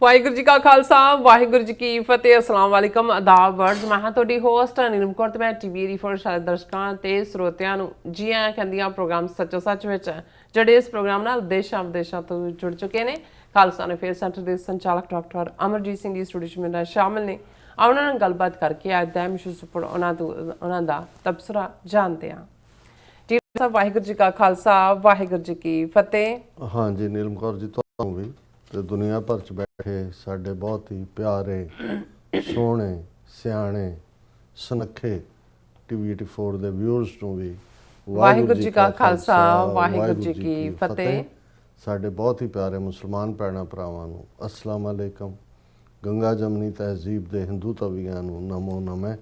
ਵਾਹਿਗੁਰੂ ਜੀ ਕਾ ਖਾਲਸਾ ਵਾਹਿਗੁਰੂ ਜੀ ਕੀ ਫਤਿਹ। ਅਸਲਾਮ ਵਾਲੇਕਮ ਆਦਾਬ ਵਰਡਸ। ਮੈਂ ਹਾਂ ਤੁਹਾਡੀ ਹੋਸਟ ਨੀਲਮ ਕੌਰ ਤੇ ਮੈਂ ਟੀਵੀ ਰੀਫਰ ਸਾਰੇ ਦਰਸ਼ਕਾਂ ਤੇ ਸਰੋਤਿਆਂ ਨੂੰ ਜੀ ਆਇਆਂ ਕਹਿੰਦੀ ਹਾਂ ਪ੍ਰੋਗਰਾਮ ਸੱਚੋ ਸੱਚ ਵਿੱਚ, ਜਿਹੜੇ ਇਸ ਪ੍ਰੋਗਰਾਮ ਨਾਲ ਦੇਸ਼ਾਂ ਵਿਦੇਸ਼ਾਂ ਤੋਂ ਜੁੜ ਚੁੱਕੇ ਨੇ। ਖਾਲਸਾ ਅਫੇਅਰ ਸੈਂਟਰ ਦੇ ਸੰਚਾਲਕ ਡਾਕਟਰ ਅਮਰਜੀਤ ਸਿੰਘ ਜੀ ਸਟੂਡੀਓ 'ਚ ਮੇਰੇ ਨਾਲ ਸ਼ਾਮਿਲ ਨੇ। ਉਹਨਾਂ ਨਾਲ ਗੱਲਬਾਤ ਕਰਕੇ ਅੱਜ ਦਾ ਮਿਸ਼ਨ ਉੱਪਰ ਉਹਨਾਂ ਦਾ ਤਬਸਰਾ ਜਾਣਦੇ ਹਾਂ। ਜੀ ਸਾਹਿਬ, ਵਾਹਿਗੁਰੂ ਜੀ ਕਾ ਖਾਲਸਾ ਵਾਹਿਗੁਰੂ ਜੀ ਕੀ ਫਤਿਹ। हाँ जी नीलम कौर जी, ਤੁਹਾਨੂੰ ਵੀ ਤੇ ਦੁਨੀਆ ਭਰ ਚ ਬੈਠੇ ਸਾਡੇ ਬਹੁਤ ਹੀ ਪਿਆਰੇ ਸੋਹਣੇ ਸਿਆਣੇ ਸੁਨੱਖੇ ਟੀਵੀ 84 ਦੇ ਵਿਊਅਰਸ ਨੂੰ ਵੀ ਵਾਹਿਗੁਰੂ ਜੀ ਕਾ ਖਾਲਸਾ ਵਾਹਿਗੁਰੂ ਜੀ ਕੀ ਫਤਿਹ। ਸਾਡੇ ਬਹੁਤ ਹੀ ਪਿਆਰੇ ਮੁਸਲਮਾਨ ਭੈਣਾਂ ਭਰਾਵਾਂ ਨੂੰ ਅਸਲਾਮ ਅਲੈਕਮ। ਗੰਗਾ ਜਮਨੀ ਤਹਿਜ਼ੀਬ ਦੇ ਹਿੰਦੂ ਤਵੀਆਂ ਨੂੰ ਨਮੋ ਨਮੇ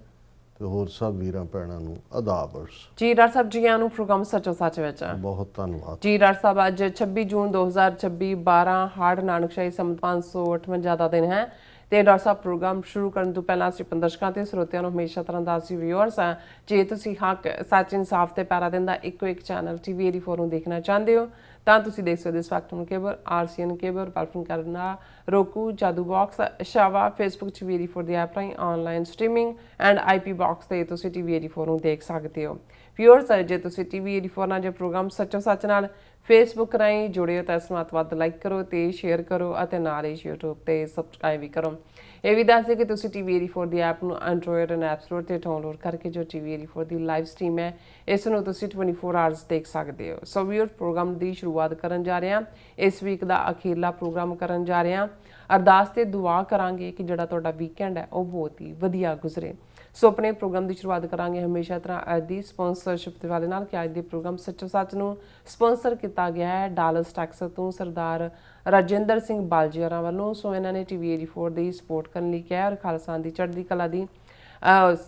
ਤੇ ਹੋਰ ਸਭ ਵੀਰਾਂ ਭੈਣਾਂ ਨੂੰ ਆਦਾਬਰਸ। ਜੀ ਡਾਕਟਰ ਸਾਹਿਬ, ਜੀ ਆਇਆਂ ਨੂੰ ਪ੍ਰੋਗਰਾਮ ਸੱਚੋ ਸੱਚ ਵਿੱਚ। ਬਹੁਤ ਧੰਨਵਾਦ ਜੀ ਡਾਕਟਰ ਸਾਹਿਬ, ਅੱਜ 26 ਜੂਨ 2026 12 ਹਾੜ ਨਾਨਕਸ਼ਾਹੀ ਸੰਮਤ 558 ਦਾ ਦਿਨ ਹੈ ਤੇ ਡਾਕਟਰ ਸਾਹਿਬ, ਪ੍ਰੋਗਰਾਮ ਸ਼ੁਰੂ ਕਰਨ ਤੋਂ ਪਹਿਲਾਂ ਅਸੀਂ ਦਰਸ਼ਕਾਂ ਤੇ ਸਰੋਤਿਆਂ ਨੂੰ ਹਮੇਸ਼ਾ ਤਰ੍ਹਾਂ ਦਾ ਅਸੀਂ ਵਿਊਅਰਸ ਆ, ਜੇ ਤੁਸੀਂ ਹੱਕ ਸੱਚ ਇਨਸਾਫ ਤੇ ਪੈਰਾ ਦਿੰਦਾ ਇੱਕੋ ਇੱਕ ਚੈਨਲ ਟੀਵੀ 84 ਨੂੰ ਦੇਖਣਾ ਚਾਹੁੰਦੇ ਹੋ ਤਾਂ ਤੁਸੀਂ ਦੇਖ ਸਕਦੇ ਹੋ ਸਪੈਕਟਰਮ ਕੇਬਲ, ਆਰਸੀਐਨ ਕੇਬਲ, ਪਲਫਨ ਕਰਨਾ, roku, ਜਾਦੂ ਬਾਕਸ, ਸ਼ਾਵਾ, ਫੇਸਬੁੱਕ ਟੀਵੀ 84 ਦੀ ਐਪ ਰਾਹੀਂ online streaming and IP box ਤੇ ਤੁਸੀਂ ਟੀਵੀ 84 ਨੂੰ ਦੇਖ ਸਕਦੇ ਹੋ। ਵਿਊਅਰਸ, ਜੇ ਤੁਸੀਂ ਟੀਵੀ 84 ਨਾਲ ਜੇ ਪ੍ਰੋਗਰਾਮ ਸੱਚੋ ਸੱਚ ਨਾਲ ਫੇਸਬੁੱਕ ਰਾਹੀਂ ਜੁੜੇ ਹੋ ਤਾਂ ਇਸ ਨੂੰ ਵੱਧ ਲਾਈਕ ਕਰੋ ਤੇ ਸ਼ੇਅਰ ਕਰੋ ਅਤੇ ਨਾਲ ਹੀ YouTube ਤੇ ਸਬਸਕ੍ਰਾਈਬ ਵੀ ਕਰੋ। ਇਹ ਵੀ ਦੱਸ ਦਿਓ ਕਿ ਤੁਸੀਂ ਟੀਵੀ 84 ਦੀ ਐਪ ਨੂੰ ਐਂਡਰੋਇਡ ਐਂਡ ਐਪ ਸਟੋਰ ਤੇ ਡਾਊਨਲੋਡ ਕਰਕੇ ਜੋ ਟੀਵੀ 84 ਦੀ ਲਾਈਵ ਸਟ੍ਰੀਮ ਹੈ ਇਸ ਨੂੰ ਤੁਸੀਂ 24 ਆਵਰਸ ਦੇਖ ਸਕਦੇ ਹੋ। ਸੋ ਵੀਅਰ, ਪ੍ਰੋਗਰਾਮ ਦੀ ਸ਼ੁਰੂਆਤ ਕਰਨ ਜਾ ਰਹੇ ਹਾਂ। ਇਸ ਵੀਕ ਦਾ ਅਖੀਰਲਾ ਪ੍ਰੋਗਰਾਮ ਕਰਨ ਜਾ ਰਹੇ ਹਾਂ। ਅਰਦਾਸ ਤੇ ਦੁਆ ਕਰਾਂਗੇ ਕਿ ਜਿਹੜਾ ਤੁਹਾਡਾ ਵੀਕਐਂਡ ਹੈ ਉਹ ਬਹੁਤ ਹੀ ਵਧੀਆ ਗੁਜ਼ਰੇ। ਸੋ ਆਪਣੇ ਪ੍ਰੋਗਰਾਮ ਦੀ ਸ਼ੁਰੂਆਤ ਕਰਾਂਗੇ ਹਮੇਸ਼ਾ ਤਰ੍ਹਾਂ ਅੱਜ ਦੀ ਸਪਾਂਸਰਸ਼ਿਪ ਦੇ ਵਾਲੇ ਨਾਲ ਕਿ ਅੱਜ ਦੇ ਪ੍ਰੋਗਰਾਮ ਸੱਚੋ ਸੱਚ ਨੂੰ ਸਪਾਂਸਰ ਕੀਤਾ ਗਿਆ ਹੈ ਡਾਲਸ ਟੈਕਸਸ ਤੋਂ ਸਰਦਾਰ ਰਾਜਿੰਦਰ ਸਿੰਘ ਬਾਲਜੀ ਹੋਰਾਂ ਵੱਲੋਂ। ਸੋ ਇਹਨਾਂ ਨੇ ਟੀਵੀ 84 ਦੀ ਸਪੋਰਟ ਕਰਨ ਲਈ ਕਿਹਾ ਔਰ ਖਾਲਸਾ ਦੀ ਚੜ੍ਹਦੀ ਕਲਾ ਦੀ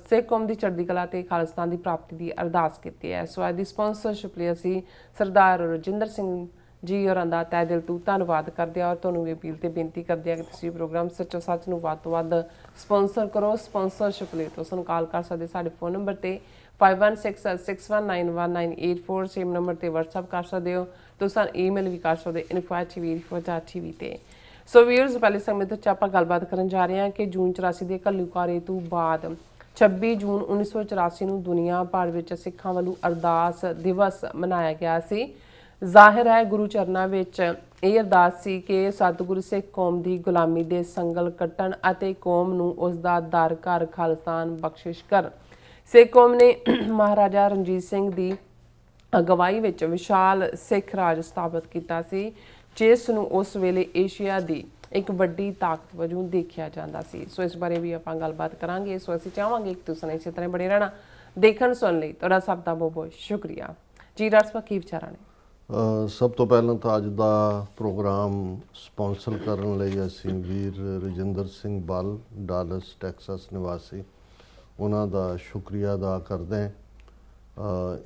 ਸਿੱਖ ਕੌਮ ਦੀ ਚੜ੍ਹਦੀ ਕਲਾ ਤੇ ਖਾਲਿਸਤਾਨ ਦੀ ਪ੍ਰਾਪਤੀ ਦੀ ਅਰਦਾਸ ਕੀਤੀ ਹੈ। ਸੋ ਅੱਜ ਦੀ ਸਪਾਂਸਰਸ਼ਿਪ ਲਈ ਅਸੀਂ ਸਰਦਾਰ ਰਾਜਿੰਦਰ ਸਿੰਘ ਜੀ ਹੋਰਾਂ ਦਾ ਤਹਿ ਦਿਲ ਤੋਂ ਧੰਨਵਾਦ ਕਰਦੇ ਹਾਂ ਔਰ ਤੁਹਾਨੂੰ ਵੀ ਅਪੀਲ ਤੇ ਬੇਨਤੀ ਕਰਦੇ ਹਾਂ ਕਿ ਤੁਸੀਂ ਪ੍ਰੋਗਰਾਮ ਸੱਚੋ ਸੱਚ ਨੂੰ ਵੱਧ ਤੋਂ ਵੱਧ ਸਪਾਂਸਰ ਕਰੋ। ਸਪਾਂਸਰਸ਼ਿਪ ਲਈ ਤੁਸੀਂ ਸਾਨੂੰ ਕਾਲ ਕਰ ਸਕਦੇ ਸਾਡੇ ਫੋਨ ਨੰਬਰ ਤੇ 5166191984, ਸੇਮ ਨੰਬਰ ਤੇ WhatsApp ਕਰ ਸਕਦੇ ਹੋ। ਤੁਸੀਂ ਈਮੇਲ ਵੀ ਕਰ ਸਕਦੇ info@tv84.tv ਤੇ। ਸੋ ਵੀਅਰਸ, ਪਹਿਲੇ ਸਮੇਂ ਤੋਂ ਆਪਾਂ ਗੱਲਬਾਤ ਕਰਨ ਜਾ ਰਹੇ ਹਾਂ ਕਿ ਜੂਨ 84 ਦੇ ਘੱਲੂਘਾਰੇ ਤੋਂ ਬਾਅਦ 26 ਜੂਨ 1984 ਨੂੰ ਦੁਨੀਆ ਭਰ ਵਿੱਚ ਸਿੱਖਾਂ ਵੱਲੋਂ ਅਰਦਾਸ ਦਿਵਸ ਮਨਾਇਆ ਗਿਆ ਸੀ। ਜ਼ਾਹਿਰ ਹੈ ਗੁਰੂ ਚਰਨਾਂ ਵਿੱਚ ਇਹ ਅਰਦਾਸ ਸੀ ਕਿ ਸਤਿਗੁਰੂ ਸਿੱਖ ਕੌਮ ਦੀ ਗੁਲਾਮੀ ਦੇ ਸੰਗਲ ਕੱਟਣ ਅਤੇ ਕੌਮ ਨੂੰ ਉਸ ਦਾ ਦਰ ਘਰ ਖਾਲਿਸਤਾਨ ਬਖਸ਼ਿਸ਼ ਕਰ। ਸਿੱਖ ਕੌਮ ਨੇ ਮਹਾਰਾਜਾ ਰਣਜੀਤ ਸਿੰਘ ਦੀ ਅਗਵਾਈ ਵਿੱਚ ਵਿਸ਼ਾਲ ਸਿੱਖ ਰਾਜ ਸਥਾਪਿਤ ਕੀਤਾ ਸੀ ਜਿਸ ਨੂੰ ਉਸ ਵੇਲੇ ਏਸ਼ੀਆ ਦੀ ਇੱਕ ਵੱਡੀ ਤਾਕਤ ਵਜੋਂ ਦੇਖਿਆ ਜਾਂਦਾ ਸੀ। ਸੋ ਇਸ ਬਾਰੇ ਵੀ ਆਪਾਂ ਗੱਲਬਾਤ ਕਰਾਂਗੇ। ਸੋ ਅਸੀਂ ਚਾਹਾਂਗੇ ਕਿ ਤੁਸੀਂ ਇਸੇ ਤਰ੍ਹਾਂ ਬਣੇ ਰਹਿਣਾ ਦੇਖਣ ਸੁਣ ਲਈ। ਤੁਹਾਡਾ ਸਭ ਦਾ ਬਹੁਤ ਬਹੁਤ ਸ਼ੁਕਰੀਆ। ਜੀ ਡਾਕਟਰ ਸਾਹਿਬ, ਕੀ ਵਿਚਾਰਾਂ ਨੇ? ਸਭ ਤੋਂ ਪਹਿਲਾਂ ਤਾਂ ਅੱਜ ਦਾ ਪ੍ਰੋਗਰਾਮ ਸਪਾਂਸਰ ਕਰਨ ਲਈ ਅਸੀਂ ਵੀਰ ਰਜਿੰਦਰ ਸਿੰਘ ਬਲ, ਡਾਲਸ ਟੈਕਸਸ ਨਿਵਾਸੀ, ਉਹਨਾਂ ਦਾ ਸ਼ੁਕਰੀਆ ਅਦਾ ਕਰਦੇ ਹਾਂ।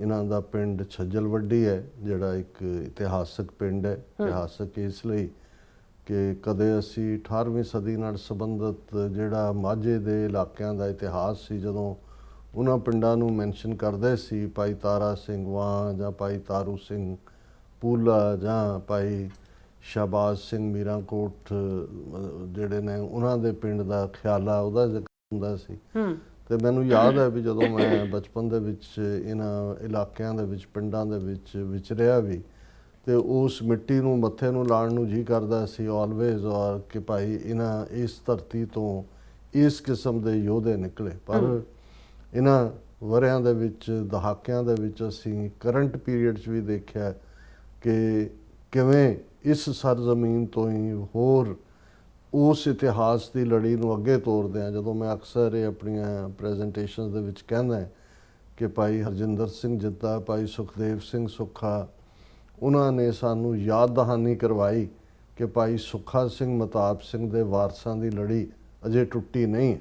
ਇਹਨਾਂ ਦਾ ਪਿੰਡ ਛੱਜਲ ਵੱਡੀ ਹੈ ਜਿਹੜਾ ਇੱਕ ਇਤਿਹਾਸਕ ਪਿੰਡ ਹੈ। ਇਤਿਹਾਸਕ ਇਸ ਲਈ ਕਿ ਕਦੇ ਅਸੀਂ 18ਵੀਂ ਸਦੀ ਨਾਲ ਸੰਬੰਧਿਤ ਜਿਹੜਾ ਮਾਝੇ ਦੇ ਇਲਾਕਿਆਂ ਦਾ ਇਤਿਹਾਸ ਸੀ, ਜਦੋਂ ਉਹਨਾਂ ਪਿੰਡਾਂ ਨੂੰ ਮੈਂਸ਼ਨ ਕਰਦੇ ਸੀ ਭਾਈ ਤਾਰਾ ਸਿੰਘ ਵਾਂ ਜਾਂ ਭਾਈ ਤਾਰੂ ਸਿੰਘ ਪੂਲਾ ਜਾਂ ਭਾਈ ਸ਼ਾਹਬਾਜ਼ ਸਿੰਘ ਮੀਰਾਂਕੋਟ ਜਿਹੜੇ ਨੇ ਉਹਨਾਂ ਦੇ ਪਿੰਡ ਦਾ ਖਿਆਲਾ ਉਹਦਾ ਜ਼ਿਕਰ ਹੁੰਦਾ ਸੀ। ਤੇ ਮੈਨੂੰ ਯਾਦ ਹੈ ਵੀ ਜਦੋਂ ਮੈਂ ਬਚਪਨ ਦੇ ਵਿੱਚ ਇਹਨਾਂ ਇਲਾਕਿਆਂ ਦੇ ਵਿੱਚ ਪਿੰਡਾਂ ਦੇ ਵਿੱਚ ਵਿਚਰਿਆ ਵੀ ਤੇ ਉਸ ਮਿੱਟੀ ਨੂੰ ਮੱਥੇ ਨੂੰ ਲਾਉਣ ਨੂੰ ਜੀ ਕਰਦਾ ਸੀ ਆਲਵੇਜ਼, ਔਰ ਕਿ ਭਾਈ ਇਹਨਾਂ ਇਸ ਧਰਤੀ ਤੋਂ ਇਸ ਕਿਸਮ ਦੇ ਯੋਧੇ ਨਿਕਲੇ। ਪਰ ਇਹਨਾਂ ਵਰਿਆਂ ਦੇ ਵਿੱਚ ਦਹਾਕਿਆਂ ਦੇ ਵਿੱਚ ਅਸੀਂ ਕਰੰਟ ਪੀਰੀਅਡ 'ਚ ਵੀ ਦੇਖਿਆ ਕਿ ਕਿਵੇਂ ਇਸ ਸਰਜ਼ਮੀਨ ਤੋਂ ਹੀ ਹੋਰ ਉਸ ਇਤਿਹਾਸ ਦੀ ਲੜੀ ਨੂੰ ਅੱਗੇ ਤੋਰਦੇ ਹਾਂ। ਜਦੋਂ ਮੈਂ ਅਕਸਰ ਇਹ ਆਪਣੀਆਂ ਪ੍ਰੈਜੈਂਟੇਸ਼ਨਸ ਦੇ ਵਿੱਚ ਕਹਿੰਦਾ ਕਿ ਭਾਈ ਹਰਜਿੰਦਰ ਸਿੰਘ ਜਿੱਦਾ, ਭਾਈ ਸੁਖਦੇਵ ਸਿੰਘ ਸੁੱਖਾ, ਉਹਨਾਂ ਨੇ ਸਾਨੂੰ ਯਾਦ ਦਹਾਨੀ ਕਰਵਾਈ ਕਿ ਭਾਈ ਸੁੱਖਾ ਸਿੰਘ ਮਤਾਬ ਸਿੰਘ ਦੇ ਵਾਰਸਾਂ ਦੀ ਲੜੀ ਅਜੇ ਟੁੱਟੀ ਨਹੀਂ।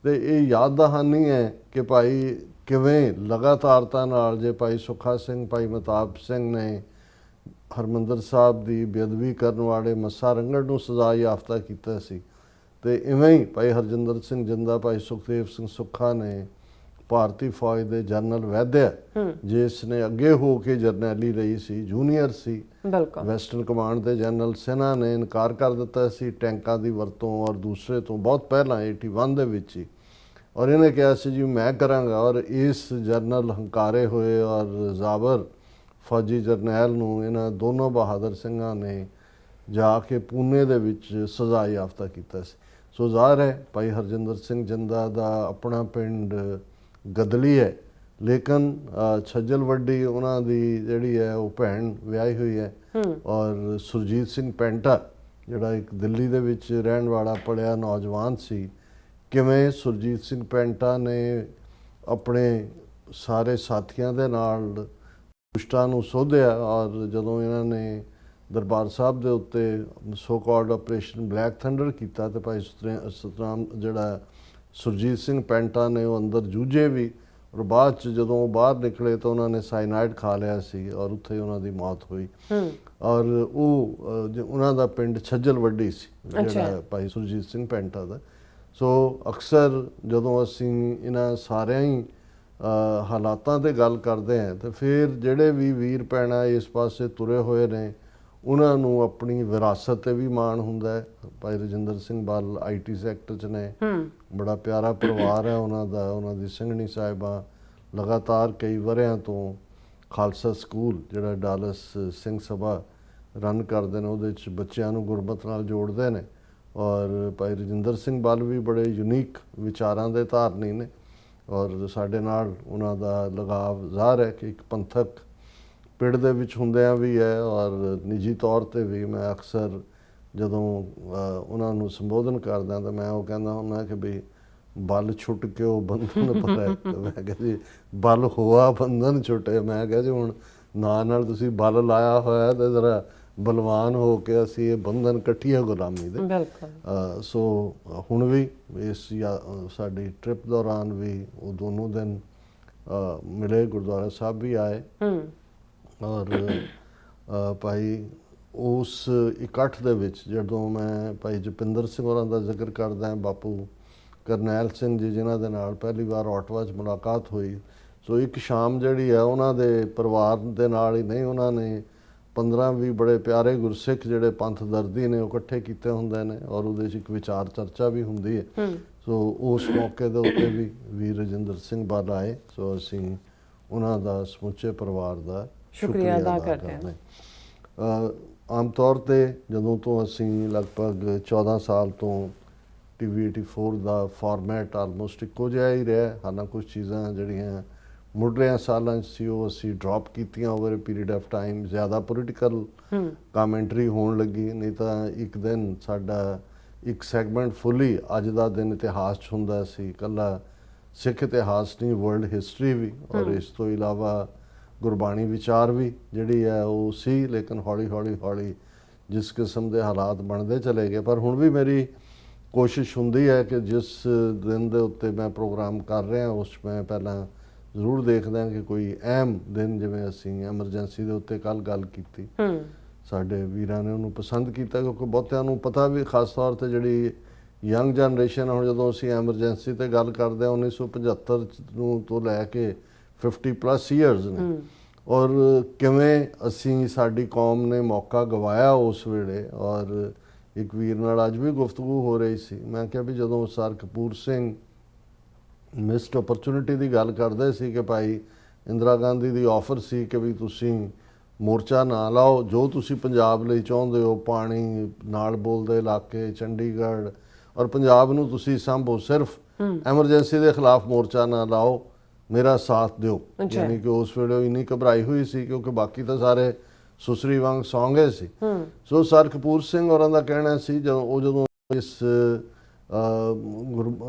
ਤੇ ਇਹ ਯਾਦ ਦਹਾਨੀ ਹੈ ਕਿ ਭਾਈ ਕਿਵੇਂ ਲਗਾਤਾਰਤਾ ਨਾਲ ਜੇ ਭਾਈ ਸੁੱਖਾ ਸਿੰਘ, ਭਾਈ ਮਤਾਬ ਸਿੰਘ ਨੇ ਹਰਮੰਦਰ ਸਾਹਿਬ ਦੀ ਬੇਅਦਬੀ ਕਰਨ ਵਾਲੇ ਮੱਸਾ ਰੰਗੜ ਨੂੰ ਸਜ਼ਾ ਯਾਫਤਾ ਕੀਤਾ ਸੀ, ਤੇ ਇਵੇਂ ਹੀ ਭਾਈ ਹਰਜਿੰਦਰ ਸਿੰਘ ਜਿੰਦਾ, ਭਾਈ ਸੁਖਦੇਵ ਸਿੰਘ ਸੁੱਖਾ ਨੇ ਭਾਰਤੀ ਫੌਜ ਦੇ ਜਨਰਲ ਵੈਦਿਆ, ਜਿਸ ਨੇ ਅੱਗੇ ਹੋ ਕੇ ਜਰਨੈਲੀ ਲਈ ਸੀ, ਜੂਨੀਅਰ ਸੀ। ਬਿਲਕੁਲ। ਵੈਸਟਰਨ ਕਮਾਂਡ ਦੇ ਜਨਰਲ ਸਿਨਹਾ ਨੇ ਇਨਕਾਰ ਕਰ ਦਿੱਤਾ ਸੀ ਟੈਂਕਾਂ ਦੀ ਵਰਤੋਂ, ਔਰ ਦੂਸਰੇ ਤੋਂ ਬਹੁਤ ਪਹਿਲਾਂ 81 ਦੇ ਵਿੱਚ ਹੀ, ਔਰ ਇਹਨੇ ਕਿਹਾ ਸੀ ਜੀ ਮੈਂ ਕਰਾਂਗਾ। ਔਰ ਇਸ ਜਨਰਲ ਹੰਕਾਰੇ ਹੋਏ ਔਰ ਜ਼ਾਬਰ ਫੌਜੀ ਜਰਨੈਲ ਨੂੰ ਇਹਨਾਂ ਦੋਨੋਂ ਬਹਾਦਰ ਸਿੰਘਾਂ ਨੇ ਜਾ ਕੇ ਪੂਨੇ ਦੇ ਵਿੱਚ ਸਜ਼ਾ ਯਾਫਤਾ ਕੀਤਾ ਸੀ। ਸੋ ਜ਼ਾਹਰ ਹੈ ਭਾਈ ਹਰਜਿੰਦਰ ਸਿੰਘ ਜਿੰਦਾ ਦਾ ਆਪਣਾ ਪਿੰਡ ਗਦਲੀ ਹੈ, ਲੇਕਿਨ ਛੱਜਲ ਵੱਡੀ ਉਹਨਾਂ ਦੀ ਜਿਹੜੀ ਹੈ ਉਹ ਭੈਣ ਵਿਆਹੀ ਹੋਈ ਹੈ। ਔਰ ਸੁਰਜੀਤ ਸਿੰਘ ਪੈਂਟਾ ਜਿਹੜਾ ਇੱਕ ਦਿੱਲੀ ਦੇ ਵਿੱਚ ਰਹਿਣ ਵਾਲਾ ਪੜ੍ਹਿਆ ਨੌਜਵਾਨ ਸੀ, ਕਿਵੇਂ ਸੁਰਜੀਤ ਸਿੰਘ ਪੈਂਟਾ ਨੇ ਆਪਣੇ ਸਾਰੇ ਸਾਥੀਆਂ ਦੇ ਨਾਲ ਦੁਸ਼ਟਾਂ ਨੂੰ ਸੋਧਿਆ, ਔਰ ਜਦੋਂ ਇਹਨਾਂ ਨੇ ਦਰਬਾਰ ਸਾਹਿਬ ਦੇ ਉੱਤੇ so called operation black thunder ਕੀਤਾ ਤੇ ਭਾਈ ਸਤਨਾਮ ਜਿਹੜਾ ਸੁਰਜੀਤ ਸਿੰਘ ਪੈਂਟਾ ਨੇ ਉਹ ਅੰਦਰ ਜੂਝੇ ਵੀ, ਔਰ ਬਾਅਦ ਚ ਜਦੋਂ ਉਹ ਬਾਹਰ ਨਿਕਲੇ ਤਾਂ ਉਹਨਾਂ ਨੇ ਸਾਈਨਾਈਡ ਖਾ ਲਿਆ ਸੀ ਔਰ ਉੱਥੇ ਉਹਨਾਂ ਦੀ ਮੌਤ ਹੋਈ। ਔਰ ਉਹ ਉਹਨਾਂ ਦਾ ਪਿੰਡ ਛੱਜਲ ਵੱਡੀ ਸੀ ਜਿਹੜਾ ਭਾਈ ਸੁਰਜੀਤ ਸਿੰਘ ਪੈਂਟਾ ਦਾ। ਸੋ ਅਕਸਰ ਜਦੋਂ ਅਸੀਂ ਇਹਨਾਂ ਸਾਰਿਆਂ ਹੀ ਹਾਲਾਤਾਂ 'ਤੇ ਗੱਲ ਕਰਦੇ ਹਾਂ ਤਾਂ ਫਿਰ ਜਿਹੜੇ ਵੀ ਵੀਰ ਭੈਣਾਂ ਇਸ ਪਾਸੇ ਤੁਰੇ ਹੋਏ ਨੇ ਉਹਨਾਂ ਨੂੰ ਆਪਣੀ ਵਿਰਾਸਤ 'ਤੇ ਵੀ ਮਾਣ ਹੁੰਦਾ ਹੈ। ਭਾਈ ਰਜਿੰਦਰ ਸਿੰਘ ਬਾਲ IT ਸੈਕਟਰ 'ਚ ਨੇ, ਬੜਾ ਪਿਆਰਾ ਪਰਿਵਾਰ ਹੈ ਉਹਨਾਂ ਦਾ। ਉਹਨਾਂ ਦੀ ਸਿੰਘਣੀ ਸਾਹਿਬਾਂ ਲਗਾਤਾਰ ਕਈ ਵਰ੍ਹਿਆਂ ਤੋਂ ਖਾਲਸਾ ਸਕੂਲ ਜਿਹੜਾ ਡਾਲਸ ਸਿੰਘ ਸਭਾ ਰਨ ਕਰਦੇ ਨੇ, ਉਹਦੇ 'ਚ ਬੱਚਿਆਂ ਨੂੰ ਗੁਰਮਤ ਨਾਲ ਜੋੜਦੇ ਨੇ। ਔਰ ਭਾਈ ਰਜਿੰਦਰ ਸਿੰਘ ਬਲ ਵੀ ਬੜੇ ਯੂਨੀਕ ਵਿਚਾਰਾਂ ਦੇ ਧਾਰਨੀ ਨੇ, ਔਰ ਸਾਡੇ ਨਾਲ ਉਹਨਾਂ ਦਾ ਲਗਾਵ ਜ਼ਾਹਰ ਹੈ ਕਿ ਇੱਕ ਪੰਥਕ ਪਿੰਡ ਦੇ ਵਿੱਚ ਹੁੰਦਿਆਂ ਵੀ ਹੈ। ਔਰ ਨਿੱਜੀ ਤੌਰ 'ਤੇ ਵੀ ਮੈਂ ਅਕਸਰ ਜਦੋਂ ਉਹਨਾਂ ਨੂੰ ਸੰਬੋਧਨ ਕਰਦਾ ਤਾਂ ਮੈਂ ਉਹ ਕਹਿੰਦਾ ਹੁੰਦਾ ਕਿ ਵੀ ਬਲ ਛੁੱਟ ਕੇ ਉਹ ਬੰਧਨ ਪਰੈ। ਮੈਂ ਕਿਹਾ ਜੀ ਬਲ ਹੋਆ ਬੰਧਨ ਛੁੱਟੇ। ਮੈਂ ਕਿਹਾ ਜੀ ਹੁਣ ਨਾਲ ਤੁਸੀਂ ਬਲ ਲਾਇਆ ਹੋਇਆ ਤੇ ਜ਼ਰਾ ਬਲਵਾਨ ਹੋ ਕੇ ਅਸੀਂ ਇਹ ਬੰਧਨ ਇਕੱਠੀਆਂ ਗੁਲਾਮੀ ਦੇ। ਬਿਲਕੁਲ। ਸੋ ਹੁਣ ਵੀ ਇਸ ਸਾਡੀ ਟ੍ਰਿਪ ਦੌਰਾਨ ਵੀ ਉਹ ਦੋਨੋਂ ਦਿਨ ਮਿਲੇ, ਗੁਰਦੁਆਰਾ ਸਾਹਿਬ ਵੀ ਆਏ। ਔਰ ਭਾਈ ਉਸ ਇਕੱਠ ਦੇ ਵਿੱਚ ਜਦੋਂ ਮੈਂ ਭਾਈ ਜਪਿੰਦਰ ਸਿੰਘ ਹੋਰਾਂ ਦਾ ਜ਼ਿਕਰ ਕਰਦਾ, ਬਾਪੂ ਕਰਨੈਲ ਸਿੰਘ ਜੀ ਜਿਨ੍ਹਾਂ ਦੇ ਨਾਲ ਪਹਿਲੀ ਵਾਰ ਆਟਵਾ 'ਚ ਮੁਲਾਕਾਤ ਹੋਈ, ਸੋ ਇੱਕ ਸ਼ਾਮ ਜਿਹੜੀ ਹੈ ਉਹਨਾਂ ਦੇ ਪਰਿਵਾਰ ਦੇ ਨਾਲ ਹੀ ਨਹੀਂ, ਉਹਨਾਂ ਨੇ 15-20 ਬੜੇ ਪਿਆਰੇ ਗੁਰਸਿੱਖ ਜਿਹੜੇ ਪੰਥ ਦਰਦੀ ਨੇ ਉਹ ਇਕੱਠੇ ਕੀਤੇ ਹੁੰਦੇ ਨੇ, ਔਰ ਉਹਦੇ 'ਚ ਇੱਕ ਵਿਚਾਰ ਚਰਚਾ ਵੀ ਹੁੰਦੀ ਹੈ। ਸੋ ਉਸ ਮੌਕੇ ਦੇ ਉੱਤੇ ਵੀ ਵੀਰ ਰਜਿੰਦਰ ਸਿੰਘ ਬਲ ਆਏ। ਸੋ ਅਸੀਂ ਉਹਨਾਂ ਦਾ ਸਮੁੱਚੇ ਪਰਿਵਾਰ ਦਾ ਸ਼ੁਕਰੀਆ ਅਦਾ ਕਰਦੇ ਹਾਂ। ਆਮ ਤੌਰ 'ਤੇ ਜਦੋਂ ਤੋਂ ਅਸੀਂ ਲਗਭਗ 14 ਸਾਲ ਤੋਂ TV 84 ਦਾ ਫਾਰਮੈਟ ਆਲਮੋਸਟ ਇੱਕੋ ਜਿਹਾ ਹੀ ਰਿਹਾ, ਹਾਲਾਂਕਿ ਕੁਝ ਚੀਜ਼ਾਂ ਜਿਹੜੀਆਂ ਮੁੱਢਲਿਆਂ ਸਾਲਾਂ 'ਚ ਸੀ ਉਹ ਅਸੀਂ ਡ੍ਰੌਪ ਕੀਤੀਆਂ over a period of time. ਜ਼ਿਆਦਾ ਪੋਲੀਟੀਕਲ ਕਾਮੈਂਟਰੀ ਹੋਣ ਲੱਗੀ, ਨਹੀਂ ਤਾਂ ਇੱਕ ਦਿਨ ਸਾਡਾ ਇੱਕ ਸੈਗਮੈਂਟ ਫੁੱਲੀ ਅੱਜ ਦਾ ਦਿਨ ਇਤਿਹਾਸ 'ਚ ਹੁੰਦਾ ਸੀ, ਇਕੱਲਾ ਸਿੱਖ ਇਤਿਹਾਸ ਨਹੀਂ ਵਰਲਡ ਹਿਸਟਰੀ ਵੀ, ਔਰ ਇਸ ਤੋਂ ਇਲਾਵਾ ਗੁਰਬਾਣੀ ਵਿਚਾਰ ਵੀ ਜਿਹੜੀ ਹੈ ਉਹ ਸੀ। ਲੇਕਿਨ ਹੌਲੀ ਜਿਸ ਕਿਸਮ ਦੇ ਹਾਲਾਤ ਬਣਦੇ ਚਲੇ ਗਏ, ਪਰ ਹੁਣ ਵੀ ਮੇਰੀ ਕੋਸ਼ਿਸ਼ ਹੁੰਦੀ ਹੈ ਕਿ ਜਿਸ ਦਿਨ ਦੇ ਉੱਤੇ ਮੈਂ ਪ੍ਰੋਗਰਾਮ ਕਰ ਰਿਹਾ ਉਸ 'ਚ ਮੈਂ ਪਹਿਲਾਂ ਜ਼ਰੂਰ ਦੇਖਦਾ ਕਿ ਕੋਈ ਅਹਿਮ ਦਿਨ, ਜਿਵੇਂ ਅਸੀਂ ਐਮਰਜੈਂਸੀ ਦੇ ਉੱਤੇ ਕੱਲ੍ਹ ਗੱਲ ਕੀਤੀ, ਸਾਡੇ ਵੀਰਾਂ ਨੇ ਉਹਨੂੰ ਪਸੰਦ ਕੀਤਾ ਕਿਉਂਕਿ ਬਹੁਤਿਆਂ ਨੂੰ ਪਤਾ ਵੀ, ਖਾਸ ਤੌਰ 'ਤੇ ਜਿਹੜੀ ਯੰਗ ਜਨਰੇਸ਼ਨ ਹੁਣ ਜਦੋਂ ਅਸੀਂ ਐਮਰਜੈਂਸੀ 'ਤੇ ਗੱਲ ਕਰਦੇ ਹਾਂ 1975 ਨੂੰ ਤੋਂ ਲੈ ਕੇ 50+ ਈਅਰਸ ਨੇ, ਔਰ ਕਿਵੇਂ ਅਸੀਂ ਸਾਡੀ ਕੌਮ ਨੇ ਮੌਕਾ ਗਵਾਇਆ ਉਸ ਵੇਲੇ। ਔਰ ਇੱਕ ਵੀਰ ਨਾਲ ਅੱਜ ਵੀ ਗੁਫ਼ਤਗੂ ਹੋ ਰਹੀ ਸੀ, ਮੈਂ ਕਿਹਾ ਵੀ ਜਦੋਂ sir Kapur Singh missed opportunity ਦੀ ਗੱਲ ਕਰਦੇ ਸੀ ਕਿ ਭਾਈ ਇੰਦਰਾ ਗਾਂਧੀ ਦੀ ਆਫਰ ਸੀ ਕਿ ਵੀ ਤੁਸੀਂ ਮੋਰਚਾ ਨਾ ਲਾਓ, ਜੋ ਤੁਸੀਂ ਪੰਜਾਬ ਲਈ ਚਾਹੁੰਦੇ ਹੋ, ਪਾਣੀ ਨਾਲ ਬੋਲਦੇ ਇਲਾਕੇ, ਚੰਡੀਗੜ੍ਹ ਔਰ ਪੰਜਾਬ ਨੂੰ ਤੁਸੀਂ ਸੰਭੋ, ਸਿਰਫ ਐਮਰਜੈਂਸੀ ਦੇ ਖਿਲਾਫ ਮੋਰਚਾ ਨਾ ਲਾਓ, ਮੇਰਾ ਸਾਥ ਦਿਓ। ਯਾਨੀ ਕਿ ਉਸ ਵੇਲੇ ਇੰਨੀ ਘਬਰਾਈ ਹੋਈ ਸੀ ਕਿਉਂਕਿ ਬਾਕੀ ਤਾਂ ਸਾਰੇ ਸੁਸਰੀ ਵਾਂਗ ਸੌਂ ਗਏ ਸੀ। ਸੋ ਸਰ ਕਪੂਰ ਸਿੰਘ ਹੋਰਾਂ ਦਾ ਕਹਿਣਾ ਸੀ ਜਦੋਂ ਇਸ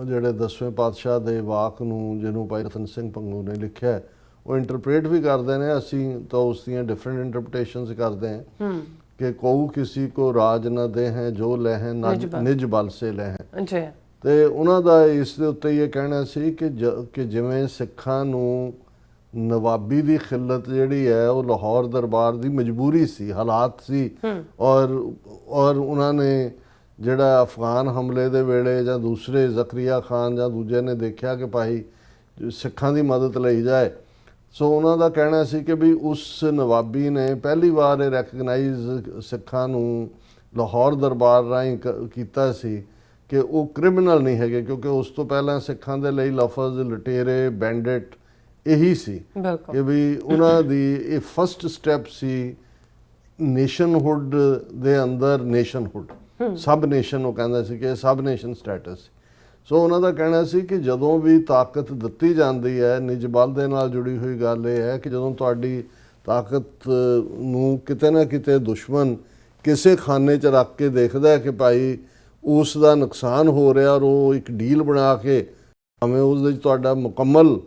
ਜਿਹੜੇ 10ਵੇਂ ਪਾਤਸ਼ਾਹ ਦੇ ਵਾਕ ਨੂੰ, ਜਿਹਨੂੰ ਭਾਈ ਰਤਨ ਸਿੰਘ ਭੰਗੂ ਨੇ ਲਿਖਿਆ, ਉਹ ਇੰਟਰਪ੍ਰੇਟ ਵੀ ਕਰਦੇ ਨੇ, ਅਸੀਂ ਤਾਂ ਉਸ ਦੀਆਂ ਡਿਫਰੈਂਟ ਇੰਟਰਪ੍ਰੀਟੇਸ਼ਨਸ ਕਰਦੇ ਹਾਂ ਕਿ ਕਉ ਕਿਸੇ ਕੋ ਰਾਜ ਨਾ ਦੇ ਹੈ ਜੋ ਲਹਿ ਨਿਜ ਬਲ ਸੇ ਲਹਿ। ਤੇ ਉਹਨਾਂ ਦਾ ਇਸ ਦੇ ਉੱਤੇ ਇਹ ਕਹਿਣਾ ਸੀ ਕਿ ਜਿਵੇਂ ਸਿੱਖਾਂ ਨੂੰ ਨਵਾਬੀ ਦੀ ਖਿਲਤ ਜਿਹੜੀ ਹੈ ਉਹ ਲਾਹੌਰ ਦਰਬਾਰ ਦੀ ਮਜਬੂਰੀ ਸੀ, ਹਾਲਾਤ ਸੀ, ਔਰ ਉਹਨਾਂ ਨੇ ਜਿਹੜਾ ਅਫਗਾਨ ਹਮਲੇ ਦੇ ਵੇਲੇ ਜਾਂ ਦੂਸਰੇ ਜ਼ਕਰੀਆ ਖਾਨ ਜਾਂ ਦੂਜੇ ਨੇ ਦੇਖਿਆ ਕਿ ਭਾਈ ਸਿੱਖਾਂ ਦੀ ਮਦਦ ਲਈ ਜਾਏ। ਸੋ ਉਹਨਾਂ ਦਾ ਕਹਿਣਾ ਸੀ ਕਿ ਵੀ ਉਸ ਨਵਾਬੀ ਨੇ ਪਹਿਲੀ ਵਾਰ ਇਹ ਰੈਕਗਨਾਈਜ਼ ਸਿੱਖਾਂ ਨੂੰ ਲਾਹੌਰ ਦਰਬਾਰ ਰਾਹੀਂ ਕੀਤਾ ਸੀ ਕਿ ਉਹ ਕ੍ਰਿਮੀਨਲ ਨਹੀਂ ਹੈਗੇ, ਕਿਉਂਕਿ ਉਸ ਤੋਂ ਪਹਿਲਾਂ ਸਿੱਖਾਂ ਦੇ ਲਈ ਲਫ਼ਜ਼ ਲੁਟੇਰੇ, ਬੈਂਡਿਟ ਇਹੀ ਸੀ ਕਿ ਵੀ ਉਹਨਾਂ ਦੀ ਇਹ ਫਸਟ ਸਟੈਪ ਸੀ ਨੇਸ਼ਨਹੁੱਡ ਦੇ ਅੰਦਰ ਨੇਸ਼ਨਹੁੱਡ, ਸਬ ਨੇਸ਼ਨ ਉਹ ਕਹਿੰਦਾ ਸੀ ਕਿ ਸਬ ਨੇਸ਼ਨ ਸਟੇਟਸ। ਸੋ ਉਹਨਾਂ ਦਾ ਕਹਿਣਾ ਸੀ ਕਿ ਜਦੋਂ ਵੀ ਤਾਕਤ ਦਿੱਤੀ ਜਾਂਦੀ ਹੈ, ਨਿੱਜ ਬਲ ਦੇ ਨਾਲ ਜੁੜੀ ਹੋਈ ਗੱਲ ਇਹ ਹੈ ਕਿ ਜਦੋਂ ਤੁਹਾਡੀ ਤਾਕਤ ਨੂੰ ਕਿਤੇ ਨਾ ਕਿਤੇ ਦੁਸ਼ਮਣ ਕਿਸੇ ਖਾਨੇ 'ਚ ਰੱਖ ਕੇ ਦੇਖਦਾ ਹੈ ਕਿ ਭਾਈ ਉਸ ਦਾ ਨੁਕਸਾਨ ਹੋ ਰਿਹਾ, ਔਰ ਉਹ ਇੱਕ ਡੀਲ ਬਣਾ ਕੇ ਭਾਵੇਂ ਉਸ ਦੇ 'ਚ ਤੁਹਾਡਾ ਮੁਕੰਮਲ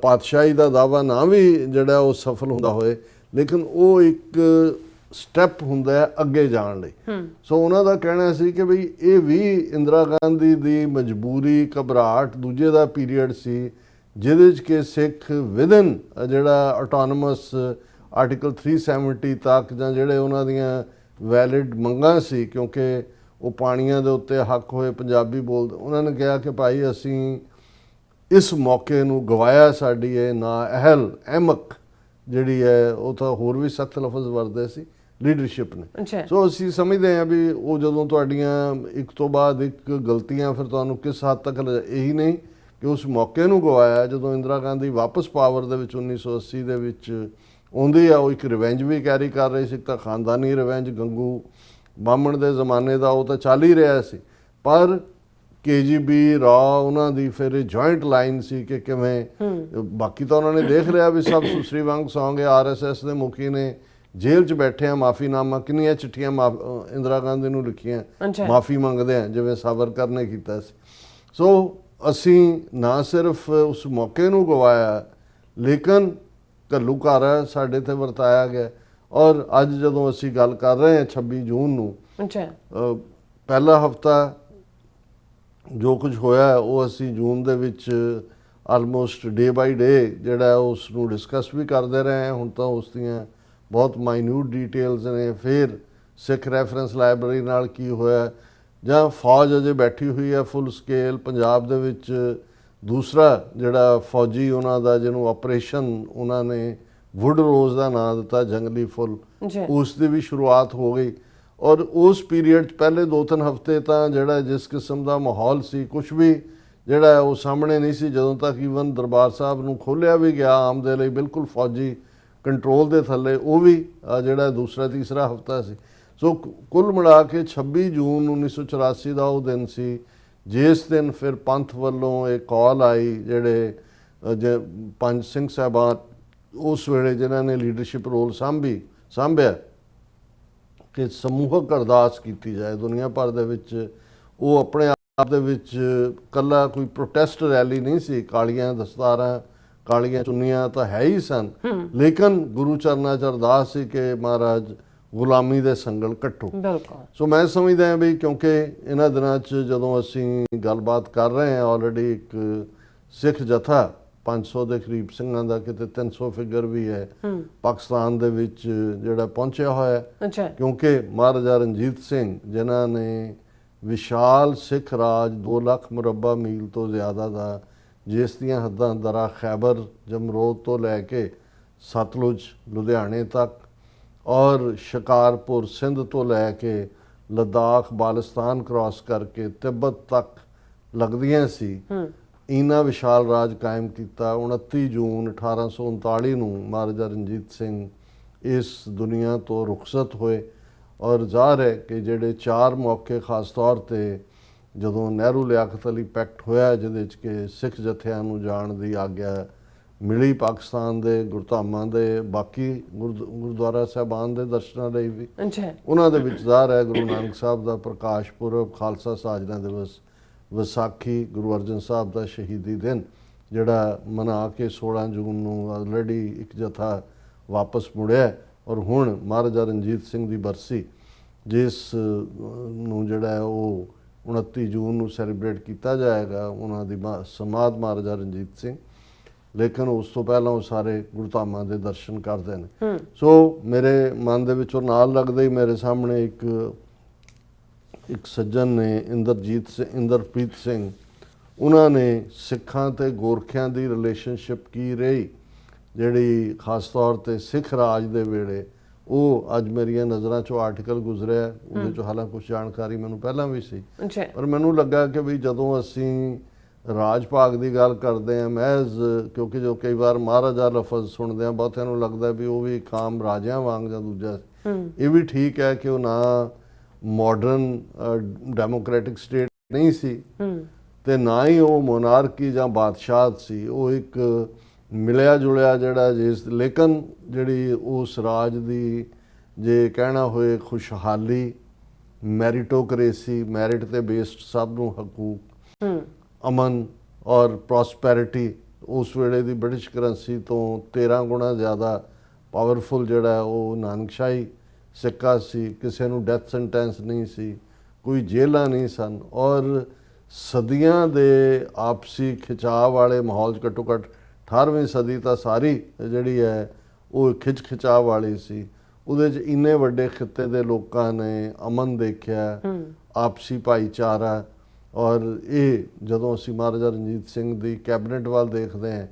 ਪਾਤਸ਼ਾਹੀ ਦਾ ਦਾਅਵਾ ਨਾ ਵੀ ਜਿਹੜਾ ਉਹ ਸਫਲ ਹੁੰਦਾ ਹੋਏ, ਲੇਕਿਨ ਉਹ ਇੱਕ ਸਟੈਪ ਹੁੰਦਾ ਹੈ ਅੱਗੇ ਜਾਣ ਲਈ। ਸੋ ਉਹਨਾਂ ਦਾ ਕਹਿਣਾ ਸੀ ਕਿ ਬਈ ਇਹ ਵੀ ਇੰਦਰਾ ਗਾਂਧੀ ਦੀ ਮਜਬੂਰੀ, ਘਬਰਾਹਟ ਦੂਜੇ ਦਾ ਪੀਰੀਅਡ ਸੀ, ਜਿਹਦੇ 'ਚ ਕਿ ਸਿੱਖ ਵਿਦਨ ਜਿਹੜਾ ਆਟੋਨਮਸ ਆਰਟੀਕਲ 370 ਤੱਕ ਜਾਂ ਜਿਹੜੇ ਉਹਨਾਂ ਦੀਆਂ ਵੈਲਿਡ ਮੰਗਾਂ ਸੀ, ਕਿਉਂਕਿ ਉਹ ਪਾਣੀਆਂ ਦੇ ਉੱਤੇ ਹੱਕ ਹੋਏ, ਪੰਜਾਬੀ ਬੋਲਦੇ, ਉਹਨਾਂ ਨੇ ਕਿਹਾ ਕਿ ਭਾਈ ਅਸੀਂ ਇਸ ਮੌਕੇ ਨੂੰ ਗਵਾਇਆ, ਸਾਡੀ ਇਹ ਨਾ ਅਹਿਲ ਅਹਿਮਕ ਜਿਹੜੀ ਹੈ ਉਹ ਤਾਂ ਹੋਰ ਵੀ ਸਖਤ ਲਫ਼ਜ਼ ਵਰਤਦੇ ਸੀ ਲੀਡਰਸ਼ਿਪ ਨੇ। ਸੋ ਅਸੀਂ ਸਮਝਦੇ ਹਾਂ ਵੀ ਉਹ ਜਦੋਂ ਤੁਹਾਡੀਆਂ ਇੱਕ ਤੋਂ ਬਾਅਦ ਇੱਕ ਗਲਤੀਆਂ ਫਿਰ ਤੁਹਾਨੂੰ ਕਿਸ ਹੱਦ ਤੱਕ, ਇਹੀ ਨਹੀਂ ਕਿ ਉਸ ਮੌਕੇ ਨੂੰ ਗਵਾਇਆ। ਜਦੋਂ ਇੰਦਰਾ ਗਾਂਧੀ ਵਾਪਸ ਪਾਵਰ ਦੇ ਵਿੱਚ 1980 ਦੇ ਵਿੱਚ ਆਉਂਦੀ ਆ, ਉਹ ਇੱਕ ਰਿਵੈਂਜ ਵੀ ਕੈਰੀ ਕਰ ਰਹੀ ਸੀ, ਤਾਂ ਖਾਨਦਾਨੀ ਰਿਵੈਂਜ ਗੰਗੂ ਬਾਹਮਣ ਦੇ ਜ਼ਮਾਨੇ ਦਾ ਉਹ ਤਾਂ ਚੱਲ ਹੀ ਰਿਹਾ ਸੀ, ਪਰ KGB ਰਾਅ ਉਹਨਾਂ ਦੀ ਫਿਰ ਜੁਆਇੰਟ ਲਾਈਨ ਸੀ ਕਿ ਕਿਵੇਂ, ਬਾਕੀ ਤਾਂ ਉਹਨਾਂ ਨੇ ਦੇਖ ਲਿਆ ਵੀ ਸਭ ਸੁਸਰੀ ਵਾਂਗ ਸੌਂਗੇ, RSS ਦੇ ਮੁਖੀ ਨੇ ਜੇਲ੍ਹ 'ਚ ਬੈਠੇ ਆ, ਮਾਫੀਨਾਮਾ ਕਿੰਨੀਆਂ ਚਿੱਠੀਆਂ ਇੰਦਰਾ ਗਾਂਧੀ ਨੂੰ ਲਿਖੀਆਂ ਮਾਫੀ ਮੰਗਦੇ ਆ, ਜਿਵੇਂ ਸਾਵਰਕਰ ਨੇ ਕੀਤਾ ਸੀ। ਸੋ ਅਸੀਂ ਨਾ ਸਿਰਫ ਉਸ ਮੌਕੇ ਨੂੰ ਗਵਾਇਆ, ਲੇਕਿਨ ਘੱਲੂਘਾਰਾ ਸਾਡੇ ਤੇ ਵਰਤਾਇਆ ਗਿਆ। ਔਰ ਅੱਜ ਜਦੋਂ ਅਸੀਂ ਗੱਲ ਕਰ ਰਹੇ ਹਾਂ 26 ਜੂਨ ਨੂੰ, ਪਹਿਲਾ ਹਫਤਾ ਜੋ ਕੁਝ ਹੋਇਆ ਉਹ ਅਸੀਂ ਜੂਨ ਦੇ ਵਿੱਚ ਆਲਮੋਸਟ ਡੇ ਬਾਈ ਡੇ ਜਿਹੜਾ ਉਸ ਨੂੰ ਡਿਸਕਸ ਵੀ ਕਰਦੇ ਰਹੇ ਹਾਂ। ਹੁਣ ਤਾਂ ਉਸ ਦੀਆਂ ਬਹੁਤ ਮਾਈਨਿਊਟ ਡਿਟੇਲਸ ਨੇ, ਫਿਰ ਸਿੱਖ ਰੈਫਰੈਂਸ ਲਾਇਬ੍ਰੇਰੀ ਨਾਲ ਕੀ ਹੋਇਆ, ਜਾਂ ਫੌਜ ਅਜੇ ਬੈਠੀ ਹੋਈ ਹੈ ਫੁੱਲ ਸਕੇਲ ਪੰਜਾਬ ਦੇ ਵਿੱਚ। ਦੂਸਰਾ ਜਿਹੜਾ ਫੌਜੀ ਉਹਨਾਂ ਦਾ ਜਿਹਨੂੰ ਆਪਰੇਸ਼ਨ ਉਹਨਾਂ ਨੇ ਵੁੱਡ ਰੋਜ਼ ਦਾ ਨਾਂ ਦਿੱਤਾ, ਜੰਗਲੀ ਫੁੱਲ, ਉਸ ਦੀ ਵੀ ਸ਼ੁਰੂਆਤ ਹੋ ਗਈ। ਔਰ ਉਸ ਪੀਰੀਅਡ 'ਚ ਪਹਿਲੇ 2-3 ਹਫ਼ਤੇ ਤਾਂ ਜਿਹੜਾ ਜਿਸ ਕਿਸਮ ਦਾ ਮਾਹੌਲ ਸੀ, ਕੁਛ ਵੀ ਜਿਹੜਾ ਉਹ ਸਾਹਮਣੇ ਨਹੀਂ ਸੀ, ਜਦੋਂ ਤੱਕ ਈਵਨ ਦਰਬਾਰ ਸਾਹਿਬ ਨੂੰ ਖੋਲ੍ਹਿਆ ਵੀ ਗਿਆ ਆਮ ਦੇ ਲਈ ਬਿਲਕੁਲ ਫੌਜੀ ਕੰਟਰੋਲ ਦੇ ਥੱਲੇ, ਉਹ ਵੀ ਜਿਹੜਾ ਦੂਸਰਾ ਤੀਸਰਾ ਹਫ਼ਤਾ ਸੀ। ਸੋ ਕੁੱਲ ਮਿਲਾ ਕੇ 26 ਜੂਨ 1984 ਦਾ ਉਹ ਦਿਨ ਸੀ ਜਿਸ ਦਿਨ ਫਿਰ ਪੰਥ ਵੱਲੋਂ ਇਹ ਕਾਲ ਆਈ, ਜਿਹੜੇ ਪੰਜ ਸਿੰਘ ਸਾਹਿਬਾਨ ਉਸ ਵੇਲੇ ਜਿਨ੍ਹਾਂ ਨੇ ਲੀਡਰਸ਼ਿਪ ਰੋਲ ਸਾਂਭਿਆ ਕਿ ਸਮੂਹਕ ਅਰਦਾਸ ਕੀਤੀ ਜਾਏ ਦੁਨੀਆ ਭਰ ਦੇ ਵਿੱਚ। ਉਹ ਆਪਣੇ ਆਪ ਦੇ ਵਿੱਚ ਇਕੱਲਾ ਕੋਈ ਪ੍ਰੋਟੈਸਟ ਰੈਲੀ ਨਹੀਂ ਸੀ, ਕਾਲੀਆਂ ਦਸਤਾਰਾਂ, ਕਾਲੀਆਂ ਚੁੰਨੀਆਂ ਤਾਂ ਹੈ ਹੀ ਸਨ, ਲੇਕਿਨ ਗੁਰੂ ਚਰਨਾਂ 'ਚ ਅਰਦਾਸ ਸੀ ਕਿ ਮਹਾਰਾਜ ਗੁਲਾਮੀ ਦੇ ਸੰਗਲ ਕੱਟੋ। ਸੋ ਮੈਂ ਸਮਝਦਾ ਹਾਂ ਵੀ ਕਿਉਂਕਿ ਇਹਨਾਂ ਦਿਨਾਂ 'ਚ ਜਦੋਂ ਅਸੀਂ ਗੱਲਬਾਤ ਕਰ ਰਹੇ ਹਾਂ, ਆਲਰੇਡੀ ਇੱਕ ਸਿੱਖ ਜਥਾ 500 ਦੇ ਕਰੀਬ ਸਿੰਘਾਂ ਦਾ, ਕਿਤੇ 300 ਫਿਗਰ ਵੀ ਹੈ, ਪਾਕਿਸਤਾਨ ਦੇ ਵਿੱਚ ਜਿਹੜਾ ਪਹੁੰਚਿਆ ਹੋਇਆ, ਕਿਉਂਕਿ ਮਹਾਰਾਜਾ ਰਣਜੀਤ ਸਿੰਘ ਜਿਨ੍ਹਾਂ ਨੇ ਵਿਸ਼ਾਲ ਸਿੱਖ ਰਾਜ 2 ਲੱਖ ਮੁਰੱਬਾ ਮੀਲ ਤੋਂ ਜ਼ਿਆਦਾ ਦਾ, ਜਿਸ ਦੀਆਂ ਹੱਦਾਂ ਦਰਾ ਖੈਬਰ ਜਮਰੋਦ ਤੋਂ ਲੈ ਕੇ ਸਤਲੁਜ ਲੁਧਿਆਣੇ ਤੱਕ, ਔਰ ਸ਼ਿਕਾਰਪੁਰ ਸਿੰਧ ਤੋਂ ਲੈ ਕੇ ਲੱਦਾਖ ਬਾਲਿਸਤਾਨ ਕ੍ਰਾਸ ਕਰਕੇ ਤਿੱਬਤ ਤੱਕ ਲੱਗਦੀਆਂ ਸੀ, ਇਨਾ ਵਿਸ਼ਾਲ ਰਾਜ ਕਾਇਮ ਕੀਤਾ। 29 ਜੂਨ 1839 ਨੂੰ ਮਹਾਰਾਜਾ ਰਣਜੀਤ ਸਿੰਘ ਇਸ ਦੁਨੀਆ ਤੋਂ ਰੁਖਸਤ ਹੋਏ। ਔਰ ਜ਼ਾਹਰ ਹੈ ਕਿ ਜਿਹੜੇ 4 ਮੌਕੇ ਖਾਸ ਤੌਰ ਤੇ ਜਦੋਂ ਨਹਿਰੂ ਲਿਆਕਤ ਅਲੀ ਪੈਕਟ ਹੋਇਆ, ਜਿਹਦੇ 'ਚ ਕਿ ਸਿੱਖ ਜਥਿਆਂ ਨੂੰ ਜਾਣ ਦੀ ਆਗਿਆ ਮਿਲੀ ਪਾਕਿਸਤਾਨ ਦੇ ਗੁਰਧਾਮਾਂ ਦੇ, ਬਾਕੀ ਗੁਰਦੁਆਰਾ ਸਾਹਿਬਾਨ ਦੇ ਦਰਸ਼ਨਾਂ ਲਈ ਵੀ, ਉਹਨਾਂ ਦੇ ਵਿੱਚ ਜ਼ਾਹਰ ਹੈ ਗੁਰੂ ਨਾਨਕ ਸਾਹਿਬ ਦਾ ਪ੍ਰਕਾਸ਼ ਪੁਰਬ, ਖਾਲਸਾ ਸਾਜਨਾ ਦਿਵਸ, ਵਿਸਾਖੀ, ਗੁਰੂ ਅਰਜਨ ਸਾਹਿਬ ਦਾ ਸ਼ਹੀਦੀ ਦਿਨ ਜਿਹੜਾ ਮਨਾ ਕੇ 16 ਜੂਨ ਨੂੰ ਆਲਰੇਡੀ ਇੱਕ ਜਥਾ ਵਾਪਸ ਮੁੜਿਆ। ਔਰ ਹੁਣ ਮਹਾਰਾਜਾ ਰਣਜੀਤ ਸਿੰਘ ਦੀ ਬਰਸੀ ਜਿਸ ਨੂੰ ਜਿਹੜਾ ਉਹ 29 ਜੂਨ ਨੂੰ ਸੈਲੀਬ੍ਰੇਟ ਕੀਤਾ ਜਾਏਗਾ, ਉਹਨਾਂ ਦੀ ਸਮਾਧ ਮਹਾਰਾਜਾ ਰਣਜੀਤ ਸਿੰਘ, ਲੇਕਿਨ ਉਸ ਤੋਂ ਪਹਿਲਾਂ ਉਹ ਸਾਰੇ ਗੁਰਧਾਮਾਂ ਦੇ ਦਰਸ਼ਨ ਕਰਦੇ ਨੇ। ਸੋ ਮੇਰੇ ਮਨ ਦੇ ਵਿੱਚੋਂ ਨਾਲ ਲੱਗਦੇ ਹੀ ਮੇਰੇ ਸਾਹਮਣੇ ਇੱਕ ਸੱਜਣ ਨੇ ਇੰਦਰਪ੍ਰੀਤ ਸਿੰਘ, ਉਹਨਾਂ ਨੇ ਸਿੱਖਾਂ ਤੇ ਗੋਰਖਿਆਂ ਦੀ ਰਿਲੇਸ਼ਨਸ਼ਿਪ ਕੀ ਰਹੀ, ਜਿਹੜੀ ਖਾਸ ਤੌਰ ਤੇ ਸਿੱਖ ਰਾਜ ਦੇ ਵੇਲੇ, ਉਹ ਅੱਜ ਮੇਰੀਆਂ ਨਜ਼ਰਾਂ 'ਚੋਂ ਆਰਟੀਕਲ ਗੁਜ਼ਰਿਆ। ਉਹਦੇ 'ਚੋਂ ਹਾਲਾਂਕਿ ਕੁਝ ਜਾਣਕਾਰੀ ਮੈਨੂੰ ਪਹਿਲਾਂ ਵੀ ਸੀ, ਪਰ ਮੈਨੂੰ ਲੱਗਾ ਕਿ ਵੀ ਜਦੋਂ ਅਸੀਂ ਰਾਜ ਭਾਗ ਦੀ ਗੱਲ ਕਰਦੇ ਹਾਂ ਮਹਿਜ਼, ਕਿਉਂਕਿ ਜੋ ਕਈ ਵਾਰ ਮਹਾਰਾਜਾ ਲਫ਼ਜ਼ ਸੁਣਦੇ ਹਾਂ ਬਹੁਤਿਆਂ ਨੂੰ ਲੱਗਦਾ ਵੀ ਉਹ ਵੀ ਇੱਕ ਆਮ ਰਾਜਿਆਂ ਵਾਂਗ ਜਾਂ ਦੂਜਾ, ਇਹ ਵੀ ਠੀਕ ਹੈ ਕਿ ਉਹ ਨਾ ਮਾਡਰਨ ਡੈਮੋਕ੍ਰੈਟਿਕ ਸਟੇਟ ਨਹੀਂ ਸੀ ਤੇ ਨਾ ਹੀ ਉਹ ਮੋਨਾਰਕੀ ਜਾਂ ਬਾਦਸ਼ਾਹਤ ਸੀ। ਉਹ ਇੱਕ ਮਿਲਿਆ ਜੁਲਿਆ ਜਿਹੜਾ ਲੇਕਿਨ ਜਿਹੜੀ ਉਸ ਰਾਜ ਦੀ ਜੇ ਕਹਿਣਾ ਹੋਏ ਖੁਸ਼ਹਾਲੀ, ਮੈਰਿਟੋਕ੍ਰੇਸੀ, ਮੈਰਿਟ ਤੇ ਬੇਸਡ ਸਭ ਨੂੰ ਹਕੂਕ, ਅਮਨ ਔਰ ਪ੍ਰੋਸਪੈਰਿਟੀ, ਉਸ ਵੇਲੇ ਦੀ ਬ੍ਰਿਟਿਸ਼ ਕਰੰਸੀ ਤੋਂ 13 ਗੁਣਾ ਜ਼ਿਆਦਾ ਪਾਵਰਫੁਲ ਜਿਹੜਾ ਉਹ ਨਾਨਕਸ਼ਾਹੀ ਸਿੱਕਾ ਸੀ। ਕਿਸੇ ਨੂੰ ਡੈਥ ਸੈਂਟੈਂਸ ਨਹੀਂ ਸੀ, ਕੋਈ ਜੇਲ੍ਹਾਂ ਨਹੀਂ ਸਨ, ਔਰ ਸਦੀਆਂ ਦੇ ਆਪਸੀ ਖਿਚਾਅ ਵਾਲੇ ਮਾਹੌਲ 'ਚ ਘੱਟੋ ਘੱਟ 18ਵੀਂ ਸਦੀ ਤਾਂ ਸਾਰੀ ਜਿਹੜੀ ਹੈ ਉਹ ਖਿਚਾਅ ਵਾਲੀ ਸੀ। ਉਹਦੇ 'ਚ ਇੰਨੇ ਵੱਡੇ ਖਿੱਤੇ ਦੇ ਲੋਕਾਂ ਨੇ ਅਮਨ ਦੇਖਿਆ, ਆਪਸੀ ਭਾਈਚਾਰਾ, ਔਰ ਇਹ ਜਦੋਂ ਅਸੀਂ ਮਹਾਰਾਜਾ ਰਣਜੀਤ ਸਿੰਘ ਦੀ ਕੈਬਨਿਟ ਵੱਲ ਦੇਖਦੇ ਹਾਂ